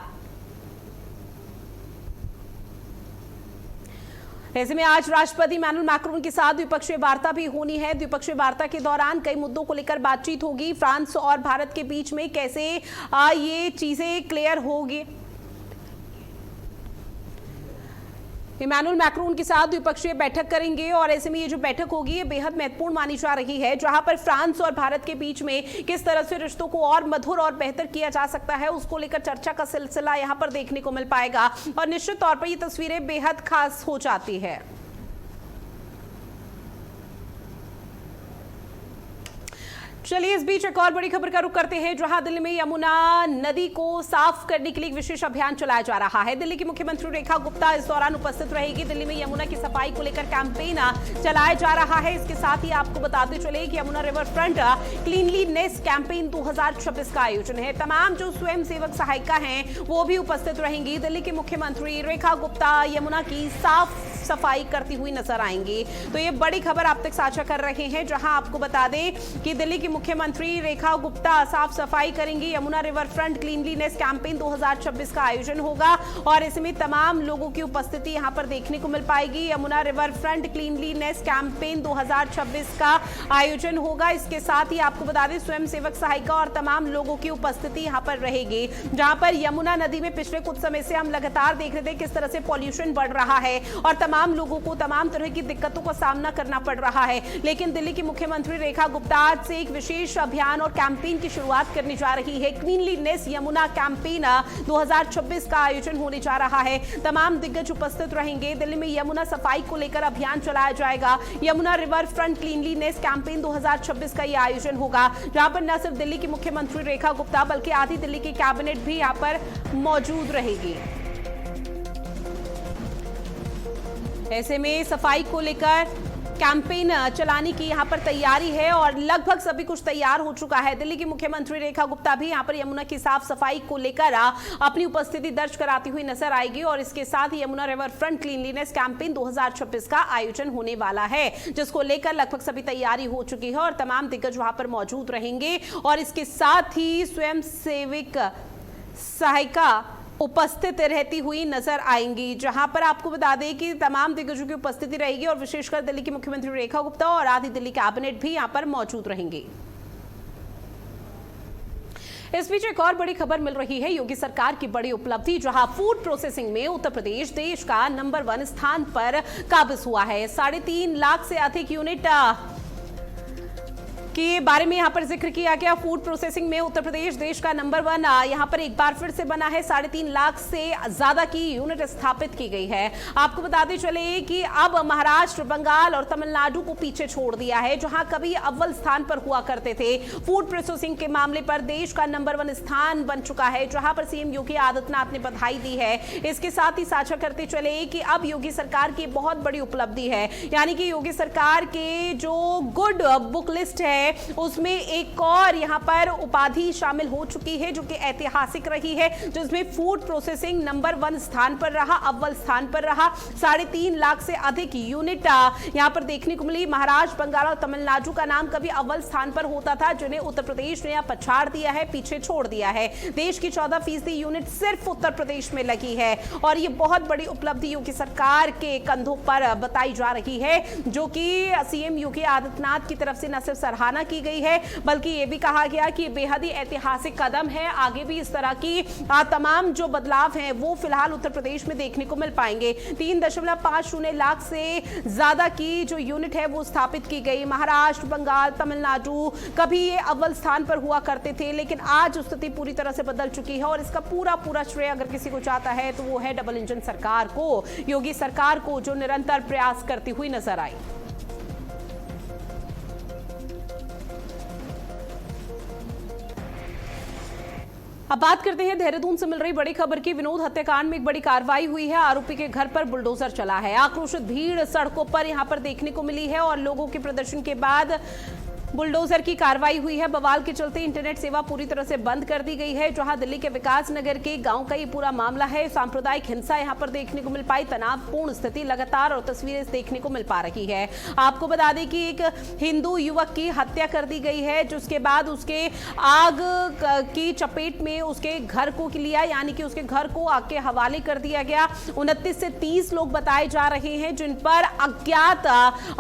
[SPEAKER 2] ऐसे में आज राष्ट्रपति इमैनुअल मैक्रोन के साथ द्विपक्षीय वार्ता भी होनी है। द्विपक्षीय वार्ता के दौरान कई मुद्दों को लेकर बातचीत होगी। फ्रांस और भारत के बीच में कैसे ये चीजें क्लियर होगी। इमैनुअल मैक्रोन के साथ द्विपक्षीय बैठक करेंगे और ऐसे में ये जो बैठक होगी ये बेहद महत्वपूर्ण मानी जा रही है, जहां पर फ्रांस और भारत के बीच में किस तरह से रिश्तों को और मधुर और बेहतर किया जा सकता है उसको लेकर चर्चा का सिलसिला यहां पर देखने को मिल पाएगा। और निश्चित तौर पर ये तस्वीरें बेहद खास हो जाती है। चलिए इस बीच एक और बड़ी खबर का रुख करते हैं, जहां दिल्ली में यमुना नदी को साफ करने के लिए एक विशेष अभियान चलाया जा रहा है। दिल्ली की मुख्यमंत्री रेखा गुप्ता इस दौरान उपस्थित रहेगी। दिल्ली में यमुना की सफाई को लेकर कैंपेन चलाया जा रहा है। इसके साथ ही आपको बताते चले कि Yamuna river front cleanliness campaign 2026 का आयोजन है। तमाम जो स्वयं सेवक सहायिका हैं वो भी उपस्थित रहेंगी। दिल्ली की मुख्यमंत्री रेखा गुप्ता यमुना की साफ सफाई करती हुई नजर आएंगी। तो ये बड़ी खबर आप तक साझा कर रहे हैं, जहां आपको बता दें कि दिल्ली की मुख्यमंत्री रेखा गुप्ता साफ सफाई करेंगी। Yamuna river front cleanliness campaign 2026 का आयोजन होगा और इसमें तमाम लोगों की उपस्थिति यहां पर देखने को मिल पाएगी। Yamuna river front cleanliness campaign 2026 का आयोजन होगा। इसके साथ ही आपको बता दें स्वयं सेवक सहायिका और तमाम लोगों की उपस्थिति यहां पर रहेगी, जहां पर यमुना नदी में पिछले कुछ समय से हम लगातार देख रहे थे किस तरह से पॉल्यूशन बढ़ रहा है और तमाम लोगों को तमाम तरह की दिक्कतों का सामना करना पड़ रहा है। लेकिन दिल्ली की मुख्यमंत्री रेखा गुप्ता आज से एक विशेष अभियान और कैंपेन की शुरुआत करने जा रही है। क्लीनलीनेस यमुना कैंपेन 2026 का आयोजन होने जा रहा है। तमाम दिग्गज उपस्थित रहेंगे। दिल्ली में यमुना सफाई को लेकर अभियान चलाया जाएगा। Yamuna river front cleanliness campaign 2026 का यह आयोजन होगा, जहां पर न सिर्फ दिल्ली की मुख्यमंत्री रेखा गुप्ता बल्कि आधी दिल्ली की कैबिनेट भी यहां पर मौजूद रहेगी। ऐसे में सफाई को लेकर कैंपेन चलाने की यहां पर तैयारी है और लगभग सभी कुछ तैयार हो चुका है। दिल्ली की मुख्यमंत्री रेखा गुप्ता भी यहां पर यमुना की साफ सफाई को लेकर अपनी उपस्थिति दर्ज कराती हुई नजर आएगी और इसके साथ ही Yamuna river front cleanliness campaign 2026 का आयोजन होने वाला है, जिसको लेकर लगभग सभी तैयारी हो चुकी है और तमाम दिग्गज वहां पर मौजूद रहेंगे और इसके साथ ही स्वयं सेवक सहायिका उपस्थित रहती हुई नजर आएंगी, जहां पर आपको बता दें कि तमाम दिग्गजों की उपस्थिति रहेगी और विशेषकर दिल्ली की मुख्यमंत्री रेखा गुप्ता और आधी दिल्ली कैबिनेट भी यहां पर मौजूद रहेंगे। इस बीच एक और बड़ी खबर मिल रही है, योगी सरकार की बड़ी उपलब्धि, जहां फूड प्रोसेसिंग में उत्तर प्रदेश देश का नंबर 1 स्थान पर काबिज हुआ है। 3.5 लाख से अधिक यूनिट के बारे में यहां पर जिक्र किया गया। फूड प्रोसेसिंग में उत्तर प्रदेश देश का नंबर 1 यहां पर एक बार फिर से बना है। 3.5 लाख से ज्यादा की यूनिट स्थापित की गई है। आपको बताते चले कि अब महाराष्ट्र, बंगाल और तमिलनाडु को पीछे छोड़ दिया है, जहां कभी अव्वल स्थान पर हुआ करते थे। फूड प्रोसेसिंग के मामले पर देश का नंबर 1 स्थान बन चुका है, जहां पर सीएम योगी आदित्यनाथ ने बधाई दी है। इसके साथ ही साझा करते चले कि अब योगी सरकार की बहुत बड़ी उपलब्धि है, यानी कि योगी सरकार के जो गुड बुक लिस्ट है उसमें एक और यहां पर उपाधि शामिल हो चुकी है, जो कि ऐतिहासिक रही है, जिसमें फूड प्रोसेसिंग नंबर 1 स्थान पर रहा, अव्वल स्थान पर रहा। 3.5 लाख से अधिक यूनिट यहां पर देखने को मिली। महाराष्ट्र, बंगाल और तमिलनाडु का नाम कभी अव्वल स्थान पर होता था, जिन्हें उत्तर प्रदेश ने यहां पछाड़ दिया है, पीछे छोड़ दिया है। देश की 14% यूनिट सिर्फ उत्तर प्रदेश में लगी है और ये बहुत बड़ी उपलब्धि योगी सरकार के कंधों पर बताई जा रही है, जो कि सीएम योगी आदित्यनाथ की तरफ से न सिर्फ सराहना की गई है बल्कि ये भी कहा गया कि बेहद ही ऐतिहासिक कदम है। आगे भी इस तरह की तमाम जो बदलाव हैं वो फिलहाल उत्तर प्रदेश में देखने को मिल पाएंगे। 3.50 लाख से ज्यादा की जो यूनिट है वो स्थापित की गई। महाराष्ट्र, बंगाल, तमिलनाडु कभी ये अव्वल स्थान पर हुआ करते थे, लेकिन आज स्थिति पूरी तरह से बदल चुकी है और इसका पूरा श्रेय अगर किसी को जाता है तो वो है डबल इंजन सरकार को, योगी सरकार को, जो निरंतर प्रयास करती हुई नजर आई। अब बात करते हैं देहरादून से मिल रही बड़ी खबर की। विनोद हत्याकांड में एक बड़ी कार्रवाई हुई है। आरोपी के घर पर बुलडोजर चला है। आक्रोशित भीड़ सड़कों पर यहां पर देखने को मिली है और लोगों के प्रदर्शन के बाद बुलडोजर की कार्रवाई हुई है। बवाल के चलते इंटरनेट सेवा पूरी तरह से बंद कर दी गई है। जहां दिल्ली के विकास नगर के गांव का ये पूरा मामला है। सांप्रदायिक हिंसा यहां पर देखने को मिल पाई, तनावपूर्ण स्थिति लगातार और तस्वीरें देखने को मिल पा रही है। आपको बता दें कि एक हिंदू युवक की हत्या कर दी गई है, जिसके बाद उसके आग की चपेट में उसके घर को लिया, यानी कि उसके घर को आग के हवाले कर दिया गया। 29 से 30 लोग बताए जा रहे हैं जिन पर अज्ञात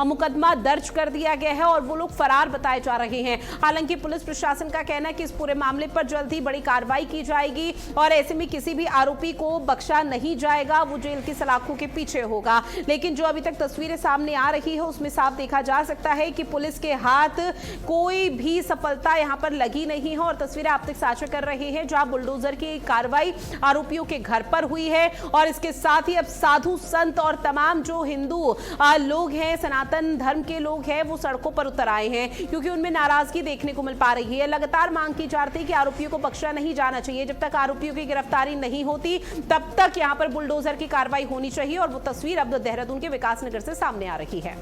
[SPEAKER 2] मुकदमा दर्ज कर दिया गया है और वो लोग फरार बताए जा रहे हैं। हालांकि पुलिस प्रशासन का कहना है कि इस पूरे मामले पर जल्द ही बड़ी कार्रवाई की जाएगी और ऐसे में किसी भी आरोपी को बख्शा नहीं जाएगा, वो जेल की सलाखों के पीछे होगा। लेकिन जो अभी तक तस्वीरें सामने आ रही है उसमें साफ देखा जा सकता है कि पुलिस के हाथ कोई भी सफलता यहां पर लगी नहीं है और तस्वीरें आप तक साझा कर रहे हैं जहां बुलडोजर की कार्रवाई आरोपियों के घर पर हुई है। और इसके साथ ही अब साधु संत और तमाम जो हिंदू लोग हैं, सनातन धर्म के लोग हैं, वो सड़कों पर उतर आए हैं क्योंकि उनमें नाराजगी देखने को मिल पा रही है। लगातार मांग की जा रही है कि आरोपियों को बख्शा नहीं जाना चाहिए। जब तक आरोपियों की गिरफ्तारी नहीं होती तब तक यहां पर बुलडोजर की कार्रवाई होनी चाहिए और वो तस्वीर अब देहरादून के विकास नगर से सामने आ रही है।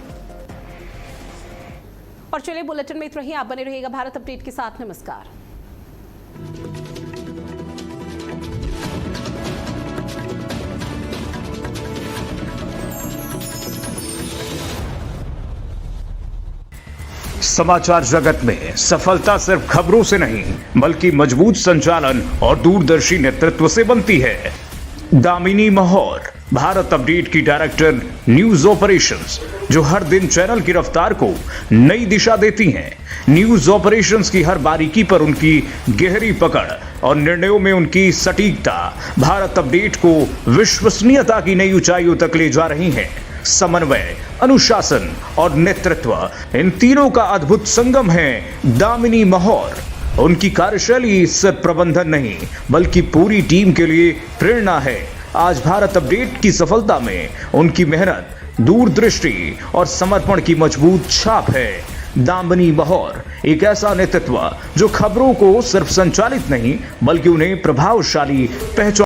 [SPEAKER 2] और चलिए बुलेटिन में इतना ही। आप बने रहिएगा भारत अपडेट के साथ। नमस्कार।
[SPEAKER 1] समाचार जगत में सफलता सिर्फ खबरों से नहीं बल्कि मजबूत संचालन और दूरदर्शी नेतृत्व से बनती है। दामिनी महौर, भारत अपडेट की डायरेक्टर न्यूज ऑपरेशंस, जो हर दिन चैनल की रफ्तार को नई दिशा देती हैं। न्यूज ऑपरेशंस की हर बारीकी पर उनकी गहरी पकड़ और निर्णयों में उनकी सटीकता भारत अपडेट को विश्वसनीयता की नई ऊंचाइयों तक ले जा रही हैं। समन्वय, अनुशासन और नेतृत्व, इन तीनों का अद्भुत संगम है दामिनी महौर। उनकी कार्यशैली सिर्फ प्रबंधन नहीं बल्कि पूरी टीम के लिए प्रेरणा है। आज भारत अपडेट की सफलता में उनकी मेहनत, दूरदृष्टि और समर्पण की मजबूत छाप है। दामिनी महौर एक ऐसा नेतृत्व जो खबरों को सिर्फ संचालित नहीं बल्कि उन्हें प्रभावशाली पहचान